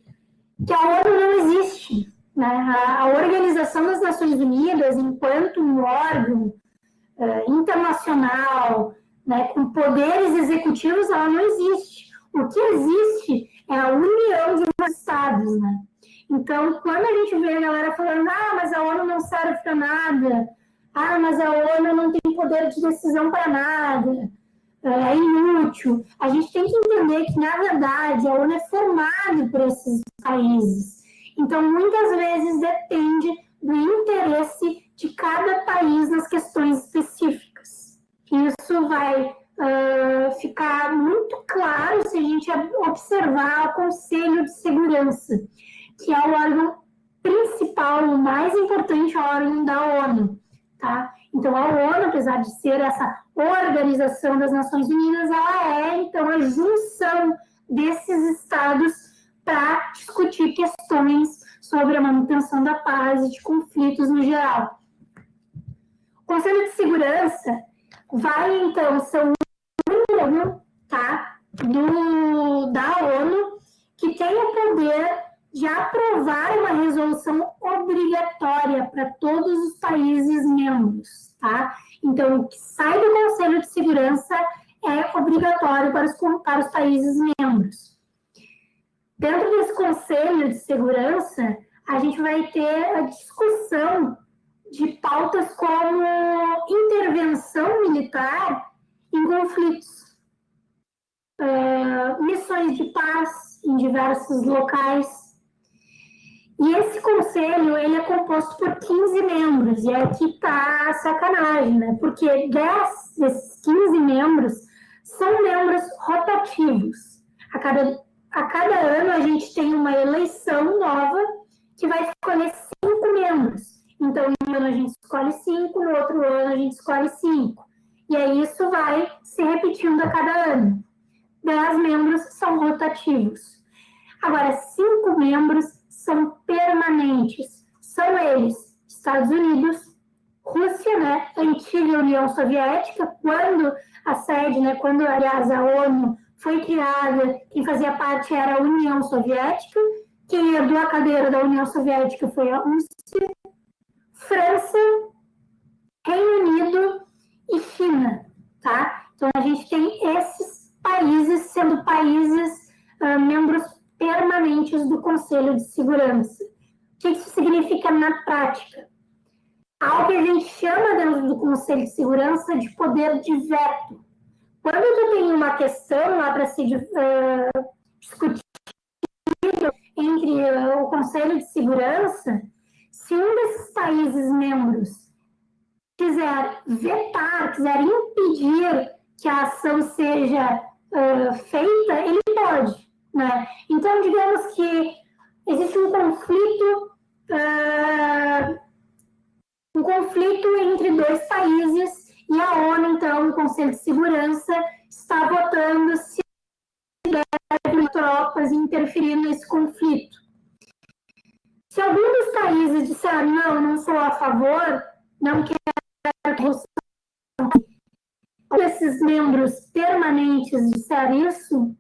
S1: que a ONU não existe, né? A Organização das Nações Unidas, enquanto um órgão internacional, né, com poderes executivos, ela não existe. O que existe é a união de estados, né? Então, quando a gente vê a galera falando, mas a ONU não serve para nada, mas a ONU não tem poder de decisão para nada, é inútil, a gente tem que entender que, na verdade, a ONU é formada por esses países. Então, muitas vezes depende do interesse de cada país nas questões específicas. Isso vai ficar muito claro se a gente observar o Conselho de Segurança, que é o órgão principal, o mais importante órgão da ONU, tá? Então, a ONU, apesar de ser essa organização das Nações Unidas, ela é, então, a junção desses estados para discutir questões sobre a manutenção da paz e de conflitos no geral. O Conselho de Segurança vai, então, ser um órgão, tá, da ONU que tem o poder de aprovar uma resolução obrigatória para todos os países membros, tá? Então, o que sai do Conselho de Segurança é obrigatório para os países membros. Dentro desse Conselho de Segurança, a gente vai ter a discussão de pautas como intervenção militar em conflitos, missões de paz em diversos locais. E esse conselho, ele é composto por 15 membros, e aqui está a sacanagem, né? Porque 10 desses 15 membros são membros rotativos. A cada ano a gente tem uma eleição nova que vai escolher 5 membros. Então, em um ano a gente escolhe 5, no outro ano a gente escolhe 5. E aí isso vai se repetindo a cada ano. 10 membros são rotativos. Agora, 5 membros são permanentes. São eles, Estados Unidos, Rússia, né, antiga União Soviética, quando a sede, né, quando, aliás, a ONU foi criada, quem fazia parte era a União Soviética, quem herdou a cadeira da União Soviética foi a Rússia, França, Reino Unido e China, tá? Então, a gente tem esses países sendo países membros permanentes do Conselho de Segurança. O que isso significa na prática? Algo que a gente chama dentro do Conselho de Segurança de poder de veto. Quando tu tem uma questão lá para se discutir entre o Conselho de Segurança, se um desses países membros quiser vetar, quiser impedir que a ação seja feita, ele pode, né? Então, digamos que existe um conflito entre 2 países e a ONU, então, o Conselho de Segurança, está votando se deve tropas interferir nesse conflito. Se algum dos países disser não sou a favor, não quero que esses membros permanentes disser isso,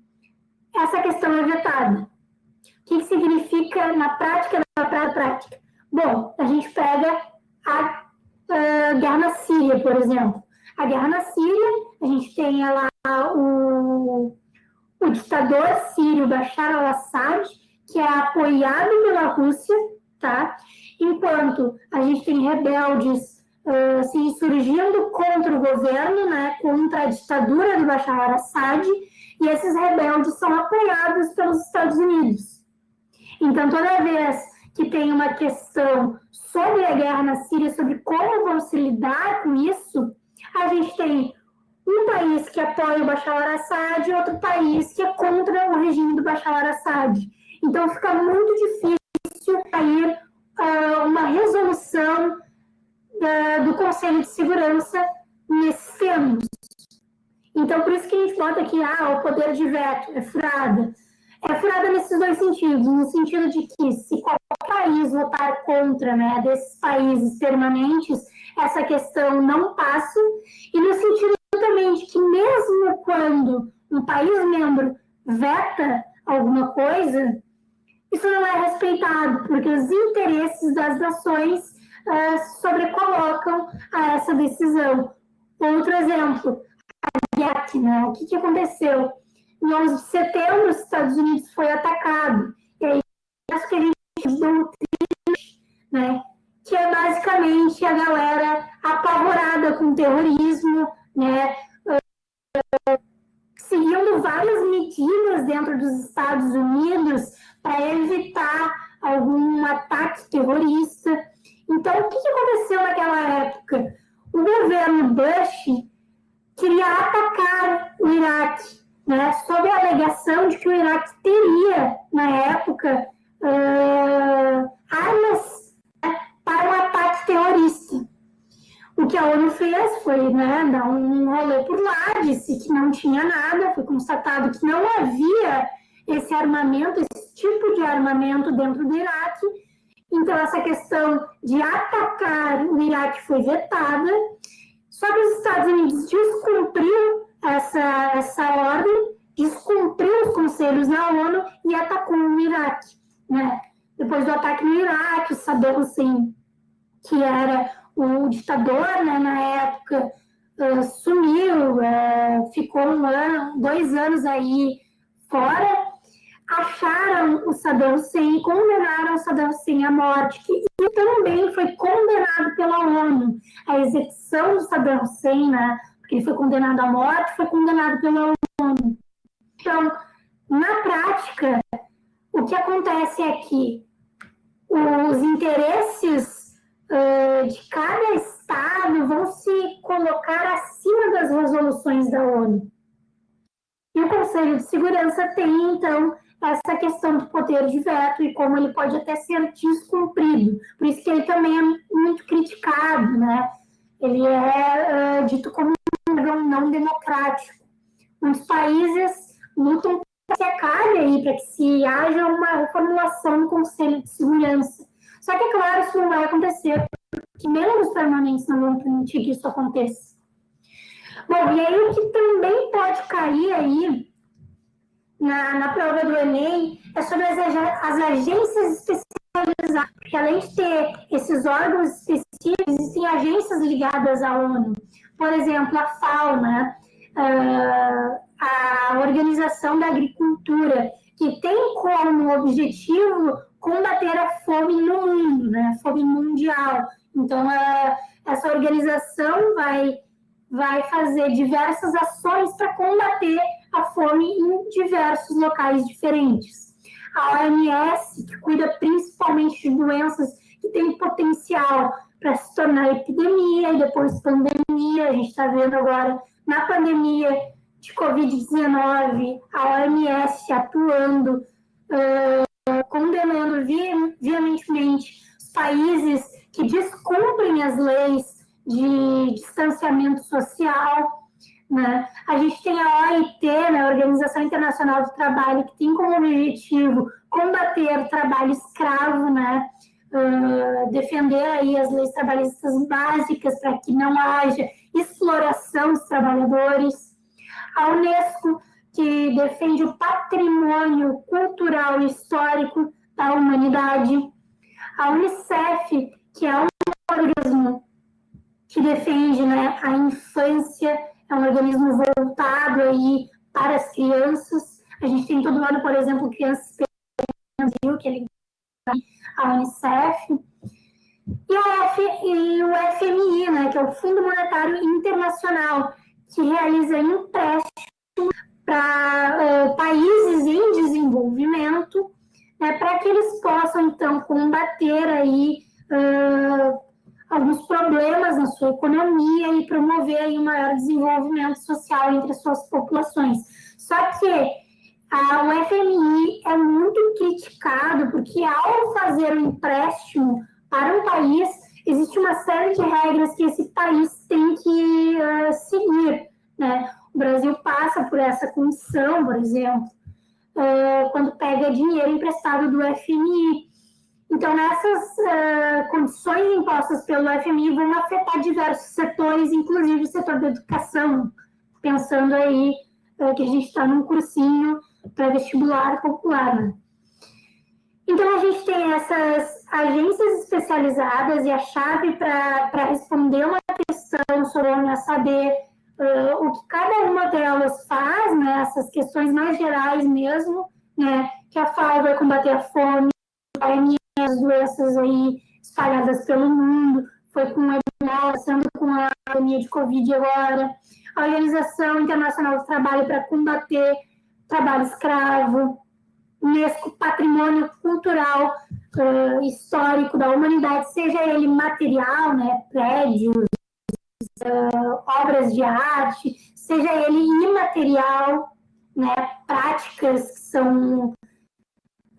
S1: essa questão é vetada. O que significa na prática? Bom, a gente pega a guerra na Síria, por exemplo. A guerra na Síria, a gente tem lá o ditador sírio Bashar al-Assad, que é apoiado pela Rússia, tá? Enquanto a gente tem rebeldes se insurgindo contra o governo, né, contra a ditadura do Bashar al-Assad, e esses rebeldes são apoiados pelos Estados Unidos. Então, toda vez que tem uma questão sobre a guerra na Síria, sobre como vão se lidar com isso, a gente tem um país que apoia o Bashar al-Assad e outro país que é contra o regime do Bashar al-Assad. Então, fica muito difícil sair uma resolução do Conselho de Segurança nesses termos. Então, por isso que a gente bota aqui, o poder de veto é furada. É furada nesses 2 sentidos. No sentido de que, se qualquer país votar contra, né, desses países permanentes, essa questão não passa. E no sentido também de que, mesmo quando um país membro veta alguma coisa, isso não é respeitado, porque os interesses das nações sobrecolocam a essa decisão. Outro exemplo, a Iraque, né? O que aconteceu? Em 11 de setembro, os Estados Unidos foi atacado. E aí, acho que a gente doutrina, né? Que é basicamente a galera apavorada com o terrorismo, né? Seguindo várias medidas dentro dos Estados Unidos para evitar algum ataque terrorista. Então, o que aconteceu naquela época? O governo Bush queria atacar o Iraque, né, sob a alegação de que o Iraque teria, na época, armas, né, para um ataque terrorista. O que a ONU fez foi, né, dar um rolê por lá, disse que não tinha nada, foi constatado que não havia esse armamento, esse tipo de armamento dentro do Iraque. Então, essa questão de atacar o Iraque foi vetada. Só que os Estados Unidos descumpriu essa ordem, descumpriu os conselhos da ONU e atacou o Iraque, né? Depois do ataque no Iraque, o Saddam Hussein, que era o ditador, né, na época, sumiu, ficou 2 anos aí fora. Acharam o Saddam Hussein, condenaram o Saddam Hussein à morte, que também foi condenado pela ONU. A execução do Saddam Hussein, né, porque ele foi condenado à morte, foi condenado pela ONU. Então, na prática, o que acontece é que os interesses de cada Estado vão se colocar acima das resoluções da ONU. E o Conselho de Segurança tem, então, essa questão do poder de veto e como ele pode até ser descumprido. Por isso que ele também é muito criticado, né? Ele é dito como um órgão não democrático. Muitos países lutam para que acabe aí, para que se haja uma reformulação do Conselho de Segurança. Só que, é claro, isso não vai acontecer, porque membros permanentes não vão permitir que isso aconteça. Bom, e aí o que também pode cair aí na prova do Enem é sobre as agências especializadas, porque além de ter esses órgãos específicos, existem agências ligadas à ONU. Por exemplo, a FAO, né? A Organização da Agricultura, que tem como objetivo combater a fome no mundo, né? A fome mundial. Então, essa organização vai fazer diversas ações para combater a fome em diversos locais diferentes. A OMS, que cuida principalmente de doenças que têm potencial para se tornar epidemia e depois pandemia. A gente está vendo agora, na pandemia de Covid-19, a OMS atuando, condenando veementemente os países que descumprem as leis de distanciamento social, né? A gente tem a OIT, né, a Organização Internacional do Trabalho, que tem como objetivo combater o trabalho escravo, né? Defender aí as leis trabalhistas básicas para que não haja exploração dos trabalhadores. A Unesco, que defende o patrimônio cultural e histórico da humanidade. A Unicef, que é um organismo que defende, né, a infância, é um organismo voltado aí para as crianças. A gente tem todo ano, por exemplo, Crianças pelo Brasil, que é ligado à Unicef. E o FMI, né, que é o Fundo Monetário Internacional, que realiza empréstimos para países em desenvolvimento, né, para que eles possam, então, combater aí alguns problemas na sua economia e promover aí um maior desenvolvimento social entre as suas populações. Só que o FMI é muito criticado porque, ao fazer um empréstimo para um país, existe uma série de regras que esse país tem que seguir, né? O Brasil passa por essa condição, por exemplo, quando pega dinheiro emprestado do FMI. Então, essas condições impostas pelo FMI vão afetar diversos setores, inclusive o setor da educação, pensando aí que a gente está num cursinho pré-vestibular popular, né? Então, a gente tem essas agências especializadas e a chave para responder uma questão sobre é saber o que cada uma delas faz, né, essas questões mais gerais mesmo, né, que a FAO vai combater a fome, a OMS, as doenças aí espalhadas pelo mundo, foi com a Ebola, sendo com a pandemia de Covid agora, a Organização Internacional do Trabalho para combater trabalho escravo, Unesco, patrimônio cultural histórico da humanidade, seja ele material, né, prédios, obras de arte, seja ele imaterial, né, práticas que são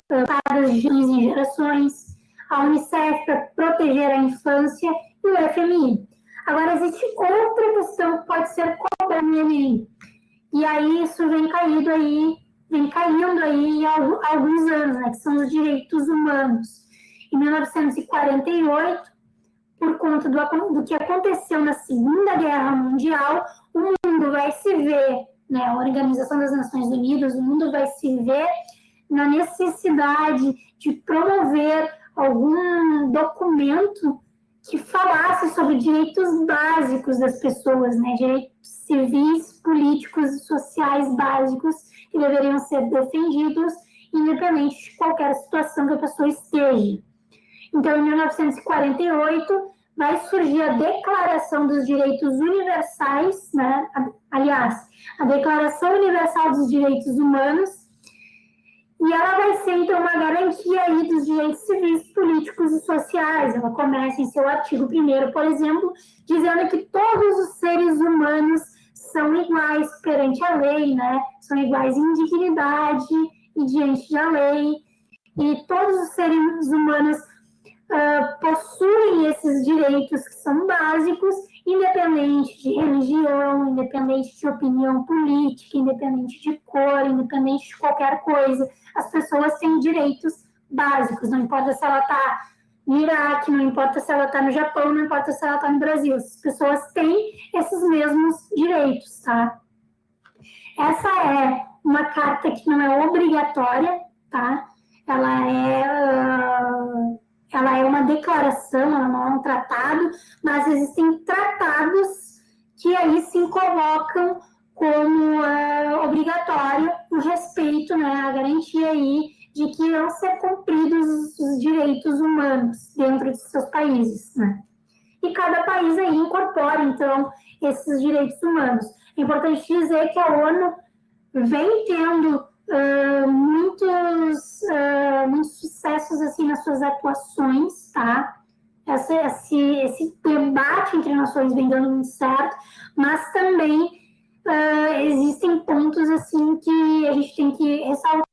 S1: passadas de gerações em gerações, a Unicef para proteger a infância e o FMI. Agora, existe outra questão que pode ser cobrada no Enem, e aí isso vem caindo aí há alguns anos, né, que são os direitos humanos. Em 1948, por conta do que aconteceu na Segunda Guerra Mundial, o mundo vai se ver, né, a Organização das Nações Unidas, o mundo vai se ver na necessidade de promover algum documento que falasse sobre direitos básicos das pessoas, né, direitos civis, políticos e sociais básicos que deveriam ser defendidos, independente de qualquer situação que a pessoa esteja. Então, em 1948, vai surgir a Declaração dos Direitos Universais, né? Aliás, a Declaração Universal dos Direitos Humanos, e ela vai ser, então, uma garantia aí dos direitos civis, políticos e sociais. Ela começa em seu artigo 1º, por exemplo, dizendo que todos os seres humanos são iguais perante a lei, né? São iguais em dignidade e diante da lei, e todos os seres humanos possuem esses direitos que são básicos, independente de religião, independente de opinião política, independente de cor, independente de qualquer coisa. As pessoas têm direitos básicos, não importa se ela está no Iraque, não importa se ela está no Japão, não importa se ela está no Brasil. As pessoas têm esses mesmos direitos, tá? Essa é uma carta que não é obrigatória, tá? Ela é uma declaração, ela não é um tratado, mas existem tratados que aí se colocam como obrigatório o respeito, né, a garantia aí de que vão ser cumpridos os direitos humanos dentro de seus países, né? E cada país aí incorpora, então, esses direitos humanos. É importante dizer que a ONU vem tendo muitos sucessos assim nas suas atuações, tá? Esse debate entre nações vem dando muito certo, mas também existem pontos assim que a gente tem que ressaltar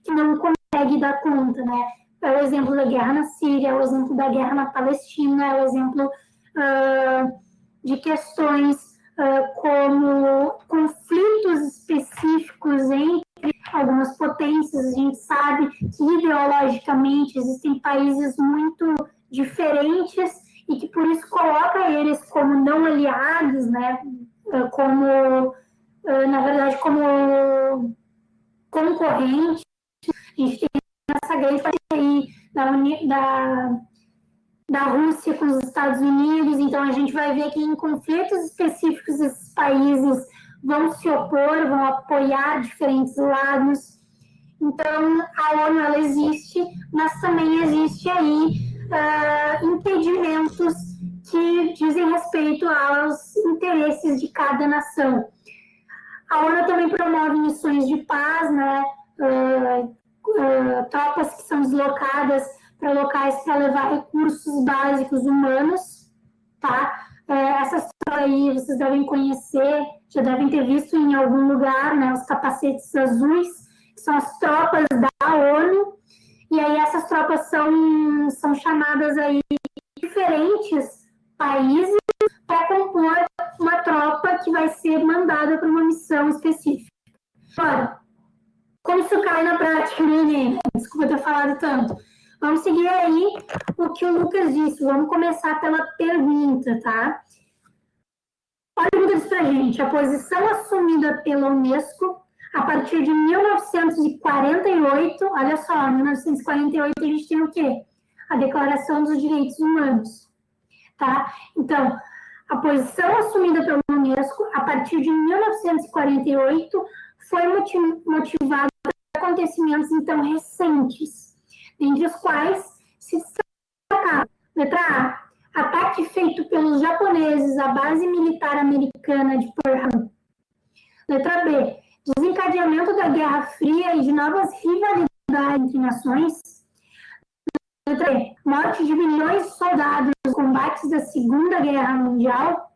S1: que não consegue dar conta, né? É o exemplo da guerra na Síria, é o exemplo da guerra na Palestina, é o exemplo de questões como conflitos específicos entre algumas potências. A gente sabe que ideologicamente existem países muito diferentes e que por isso coloca eles como não aliados, né? Como, na verdade, como concorrentes. A gente tem essa grande parceria da Rússia com os Estados Unidos, então a gente vai ver que em conflitos específicos esses países vão se opor, vão apoiar diferentes lados. Então a ONU ela existe, mas também existe aí impedimentos que dizem respeito aos interesses de cada nação. A ONU também promove missões de paz, né? Tropas que são deslocadas para locais para levar recursos básicos humanos, tá? Essas tropas aí vocês devem conhecer, já devem ter visto em algum lugar, né? Os capacetes azuis, que são as tropas da ONU, e aí essas tropas são chamadas aí de diferentes países para compor uma tropa que vai ser mandada para uma missão específica. Agora, como isso cai na prática, né? Desculpa ter falado tanto. Vamos seguir aí o que o Lucas disse. Vamos começar pela pergunta, tá? Olha a pergunta pra gente. A posição assumida pela Unesco a partir de 1948, olha só, 1948 a gente tem o quê? A Declaração dos Direitos Humanos, tá? Então, a posição assumida pela Unesco a partir de 1948 foi motivada por acontecimentos então recentes, dentre os quais se destaca, letra A, ataque feito pelos japoneses à base militar americana de Pearl Harbor. Letra B, desencadeamento da Guerra Fria e de novas rivalidades entre nações. Letra E, morte de milhões de soldados nos combates da Segunda Guerra Mundial.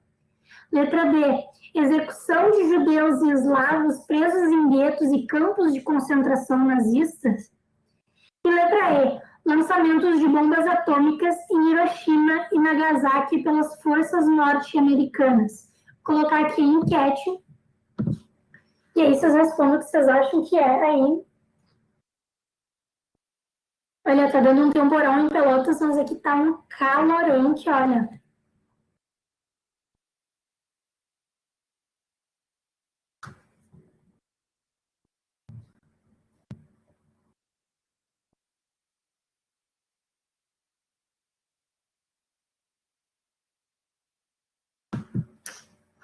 S1: Letra D, execução de judeus e eslavos presos em guetos e campos de concentração nazistas. E letra E, lançamentos de bombas atômicas em Hiroshima e Nagasaki pelas forças norte-americanas. Vou colocar aqui em enquete. E aí vocês respondem o que vocês acham que é aí. Olha, tá dando um temporal em Pelotas, mas aqui tá um calorão que, olha.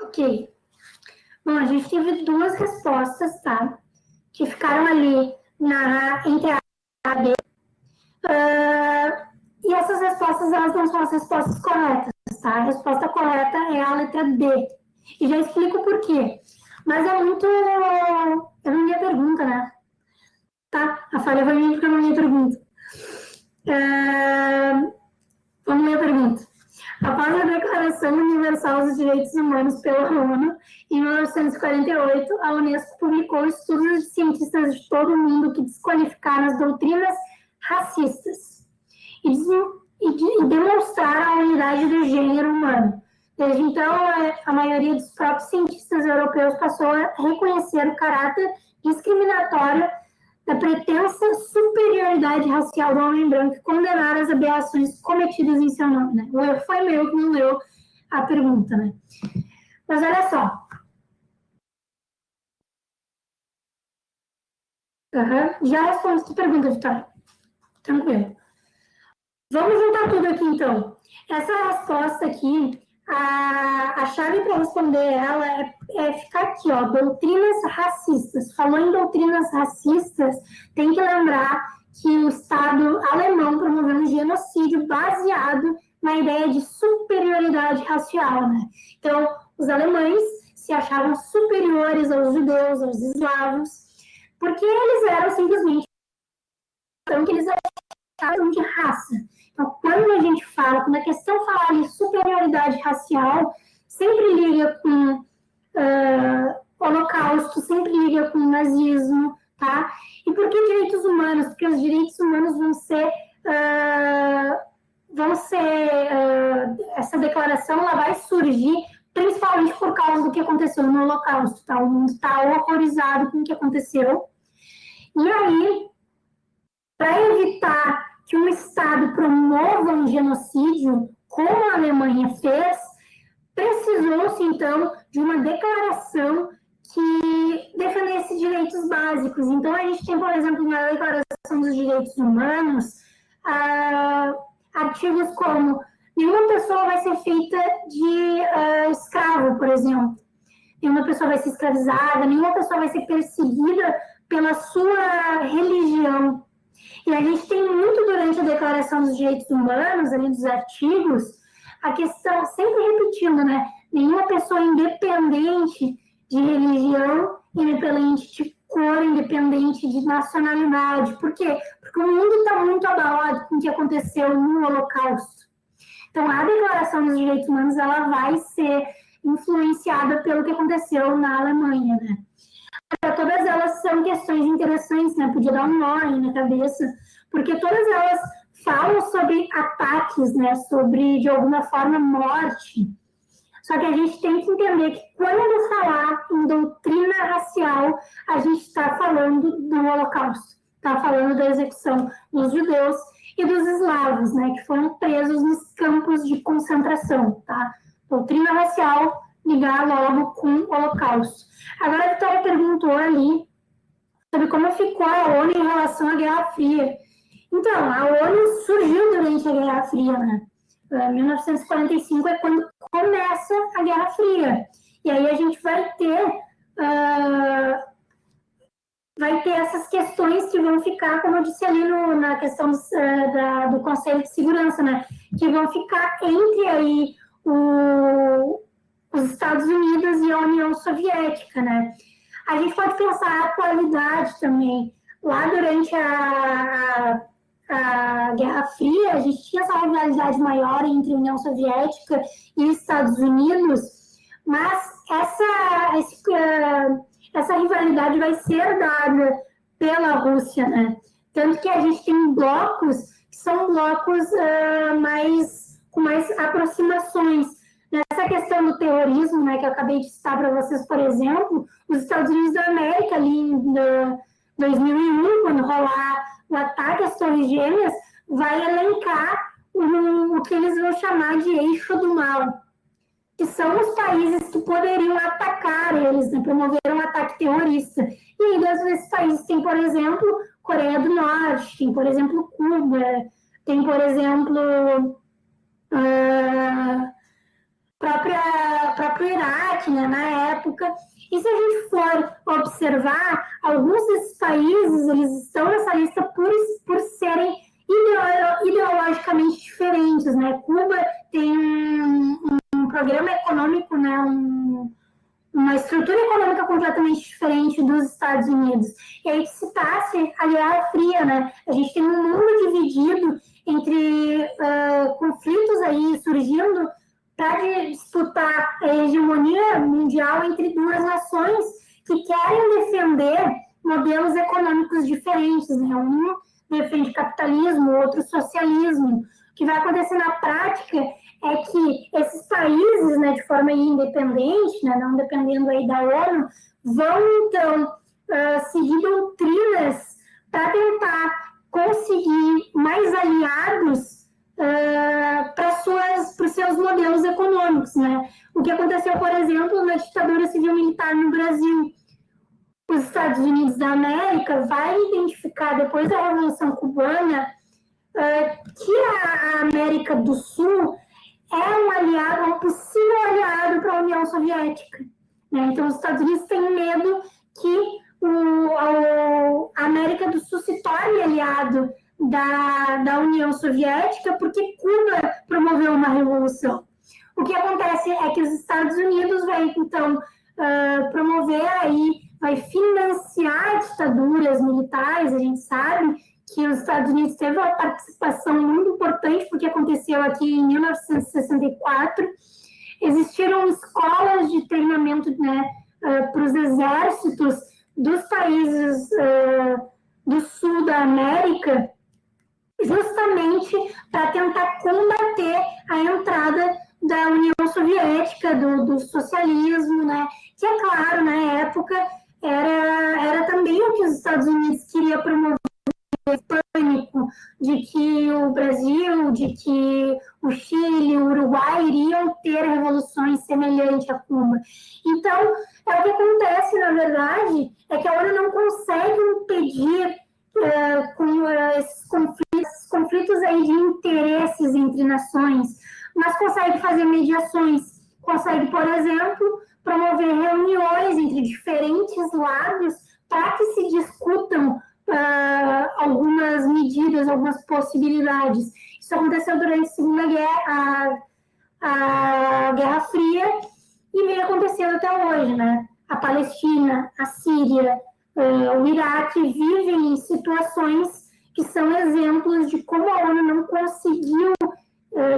S1: Ok. Bom, a gente teve duas respostas, tá? Que ficaram ali entre A e B. E essas respostas, elas não são as respostas corretas, tá? A resposta correta é a letra D. E já explico por quê. Mas é muito... Eu não li a pergunta, né? Tá? A falha vai vir porque eu não li a pergunta. Vamos ler a pergunta. Após a Declaração Universal dos Direitos Humanos pela ONU, em 1948, a Unesco publicou estudos de cientistas de todo o mundo que desqualificaram as doutrinas racistas e demonstraram a unidade do gênero humano. Desde então, a maioria dos próprios cientistas europeus passou a reconhecer o caráter discriminatório da pretensa superioridade racial do homem branco e condenar as aberrações cometidas em seu nome. Né? O erro foi meu que não leu a pergunta. Né? Mas olha só. Já respondi a sua pergunta, Vitória. Tranquilo. Vamos juntar tudo aqui, então. Essa resposta aqui, a chave para responder ela é ficar aqui, ó, doutrinas racistas. Falou em doutrinas racistas, tem que lembrar que o Estado alemão promoveu um genocídio baseado na ideia de superioridade racial, né? Então, os alemães se achavam superiores aos judeus, aos eslavos, porque eles eram simplesmente que eles achavam de raça. Então, quando a gente fala, quando a questão fala de superioridade racial, sempre liga com holocausto, sempre liga com nazismo, tá? E por que direitos humanos? Porque os direitos humanos vão ser essa declaração ela vai surgir principalmente por causa do que aconteceu no holocausto, tá? O mundo está horrorizado com o que aconteceu. E aí, para evitar que um Estado promova um genocídio, como a Alemanha fez, precisou-se, então, de uma declaração que defendesse direitos básicos. Então, a gente tem, por exemplo, na Declaração dos Direitos Humanos, artigos como nenhuma pessoa vai ser feita de escravo, por exemplo. Nenhuma pessoa vai ser escravizada, nenhuma pessoa vai ser perseguida pela sua religião. E a gente tem muito durante a Declaração dos Direitos Humanos, ali dos artigos, a questão, sempre repetindo, né? Nenhuma pessoa independente de religião, independente de cor, independente de nacionalidade. Por quê? Porque o mundo está muito abalado com o que aconteceu no Holocausto. Então, a Declaração dos Direitos Humanos, ela vai ser influenciada pelo que aconteceu na Alemanha, né? Todas elas são questões interessantes, né? Podia dar um nó aí na cabeça, porque todas elas falam sobre ataques, né? Sobre, de alguma forma, morte. Só que a gente tem que entender que quando falar em doutrina racial, a gente está falando do Holocausto, está falando da execução dos judeus e dos eslavos, né? Que foram presos nos campos de concentração, tá? Doutrina racial ligar logo com o Holocausto. Agora a Vitória perguntou ali sobre como ficou a ONU em relação à Guerra Fria. Então, a ONU surgiu durante a Guerra Fria, né? 1945 é quando começa a Guerra Fria. E aí a gente vai ter essas questões que vão ficar, como eu disse ali na questão do Conselho de Segurança, né? Que vão ficar entre aí os Estados Unidos e a União Soviética, né? A gente pode pensar a atualidade também. Lá durante a Guerra Fria, a gente tinha essa rivalidade maior entre a União Soviética e Estados Unidos, mas essa rivalidade vai ser dada pela Rússia, né? Tanto que a gente tem blocos que são blocos com mais aproximações. Nessa questão do terrorismo, né, que eu acabei de citar para vocês, por exemplo, os Estados Unidos da América, ali em 2001, quando rolar o ataque às Torres Gêmeas, vai elencar o que eles vão chamar de eixo do mal, que são os países que poderiam atacar eles, né, promover um ataque terrorista. E aí, desses países tem, por exemplo, Coreia do Norte, tem, por exemplo, Cuba, tem, por exemplo, próprio Iraque, né, na época. E se a gente for observar, alguns desses países, eles estão nessa lista por serem ideologicamente diferentes, né? Cuba tem um programa econômico, né, uma estrutura econômica completamente diferente dos Estados Unidos. E aí, que citasse a Guerra Fria, né? A gente tem um mundo dividido entre conflitos aí surgindo para disputar a hegemonia mundial entre duas nações que querem defender modelos econômicos diferentes, né? Um defende capitalismo, o outro socialismo. O que vai acontecer na prática é que esses países, né, de forma independente, né, não dependendo aí da ONU, vão, então, seguir doutrinas para tentar conseguir mais aliados para os seus modelos econômicos, né? O que aconteceu, por exemplo, na ditadura civil-militar no Brasil. Os Estados Unidos da América vai identificar, depois da Revolução Cubana, que a América do Sul é um aliado, um possível aliado para a União Soviética, né? Então, os Estados Unidos têm medo que a América do Sul se torne aliado da União Soviética, porque Cuba promoveu uma revolução. O que acontece é que os Estados Unidos vai, então, promover aí, vai financiar ditaduras militares. A gente sabe que os Estados Unidos teve uma participação muito importante, porque aconteceu aqui em 1964. Existiram escolas de treinamento, né, para os exércitos dos países do sul da América, justamente para tentar combater a entrada da União Soviética, do socialismo, né? Que, é claro, na época, era também o que os Estados Unidos queriam promover, pânico de que o Brasil, de que o Chile, o Uruguai iriam ter revoluções semelhantes a Cuba. Então, o que acontece, na verdade, é que a ONU não consegue impedir com esses conflitos aí de interesses entre nações, mas consegue fazer mediações, consegue, por exemplo, promover reuniões entre diferentes lados para que se discutam algumas medidas, algumas possibilidades. Isso aconteceu durante a Segunda Guerra, a Guerra Fria, e vem acontecendo até hoje, né? A Palestina, a Síria, o Iraque vivem em situações que são exemplos de como a ONU não conseguiu,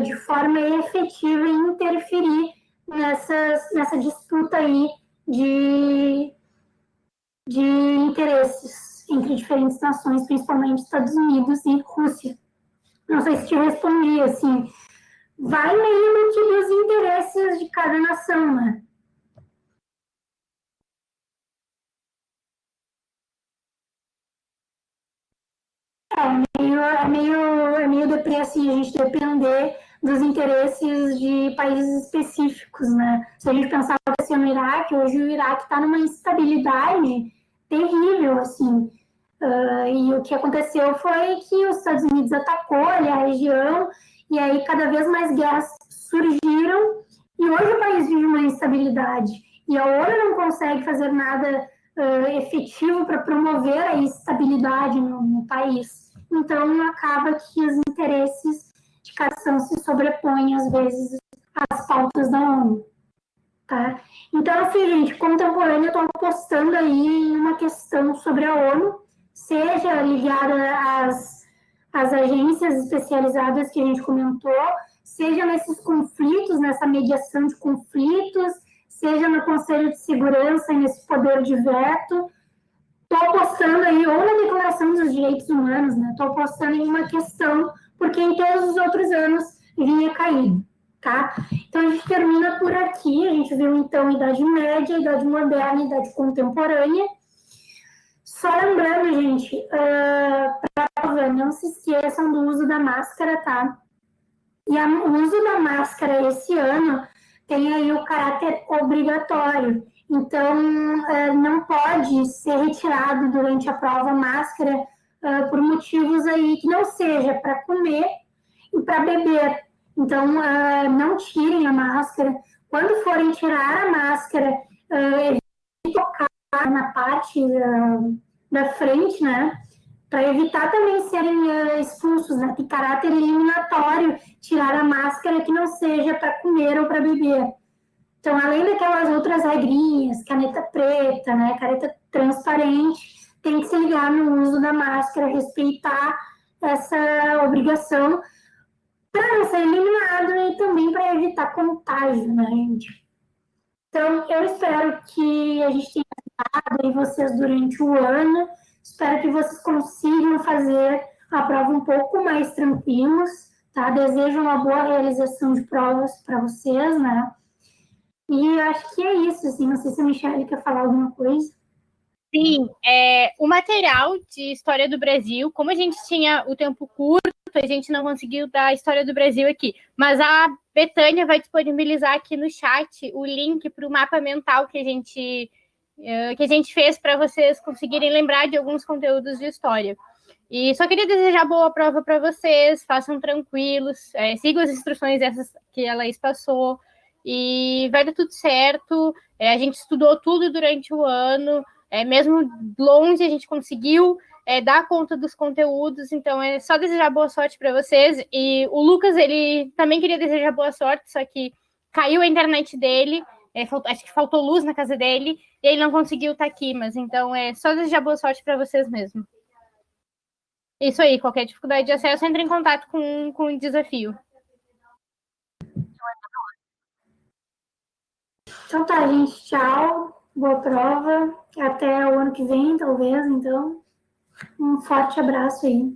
S1: de forma efetiva, interferir nessa disputa aí de interesses entre diferentes nações, principalmente Estados Unidos e Rússia. Não sei se te respondi, assim, vai no limite dos interesses de cada nação, né? É meio deprê, assim, a gente depender dos interesses de países específicos, né? Se a gente pensar assim, no Iraque, hoje o Iraque está numa instabilidade terrível, assim. E o que aconteceu foi que os Estados Unidos atacou ali a região, e aí cada vez mais guerras surgiram, e hoje o país vive uma instabilidade. E a ONU não consegue fazer nada efetivo para promover a estabilidade no país. Então, acaba que os interesses de cada nação se sobrepõem, às vezes, às pautas da ONU. Tá? Então, assim, gente, contemporâneo, eu estou apostando aí em uma questão sobre a ONU, seja ligada às agências especializadas que a gente comentou, seja nesses conflitos, nessa mediação de conflitos, seja no Conselho de Segurança e nesse poder de veto. Estou apostando aí, ou na Declaração dos Direitos Humanos, né? Estou apostando em uma questão, porque em todos os outros anos vinha caído, tá? Então, a gente termina por aqui. A gente viu, então, Idade Média, Idade Moderna, Idade Contemporânea. Só lembrando, gente, prova, não se esqueçam do uso da máscara, tá? E o uso da máscara esse ano tem aí o caráter obrigatório. Então, não pode ser retirado durante a prova máscara por motivos aí que não seja para comer e para beber. Então, não tirem a máscara. Quando forem tirar a máscara, evitem tocar na parte da frente, né? Para evitar também serem expulsos, né? Tem caráter eliminatório tirar a máscara que não seja para comer ou para beber. Então, além daquelas outras regrinhas, caneta preta, né, caneta transparente, tem que se ligar no uso da máscara, respeitar essa obrigação para não ser eliminado e também para evitar contágio, né, gente? Então, eu espero que a gente tenha ajudado aí vocês durante o ano. Espero que vocês consigam fazer a prova um pouco mais tranquilos, tá? Desejo uma boa realização de provas para vocês, né? E acho que é isso, assim. Não sei se a Michelle quer falar alguma coisa.
S3: Sim, o material de História do Brasil, como a gente tinha o tempo curto, a gente não conseguiu dar a História do Brasil aqui, mas a Betânia vai disponibilizar aqui no chat o link para o mapa mental que a gente fez para vocês conseguirem lembrar de alguns conteúdos de história. E só queria desejar boa prova para vocês, façam tranquilos, sigam as instruções essas que a Laís passou, e vai dar tudo certo. A gente estudou tudo durante o ano, mesmo longe a gente conseguiu dar conta dos conteúdos, então é só desejar boa sorte para vocês. E o Lucas, ele também queria desejar boa sorte, só que caiu a internet dele, acho que faltou luz na casa dele, e ele não conseguiu estar aqui, mas então é só desejar boa sorte para vocês mesmo. Isso aí, qualquer dificuldade de acesso, entre em contato com o desafio.
S1: Então tá, gente. Tchau. Boa prova. Até o ano que vem, talvez. Então, um forte abraço aí.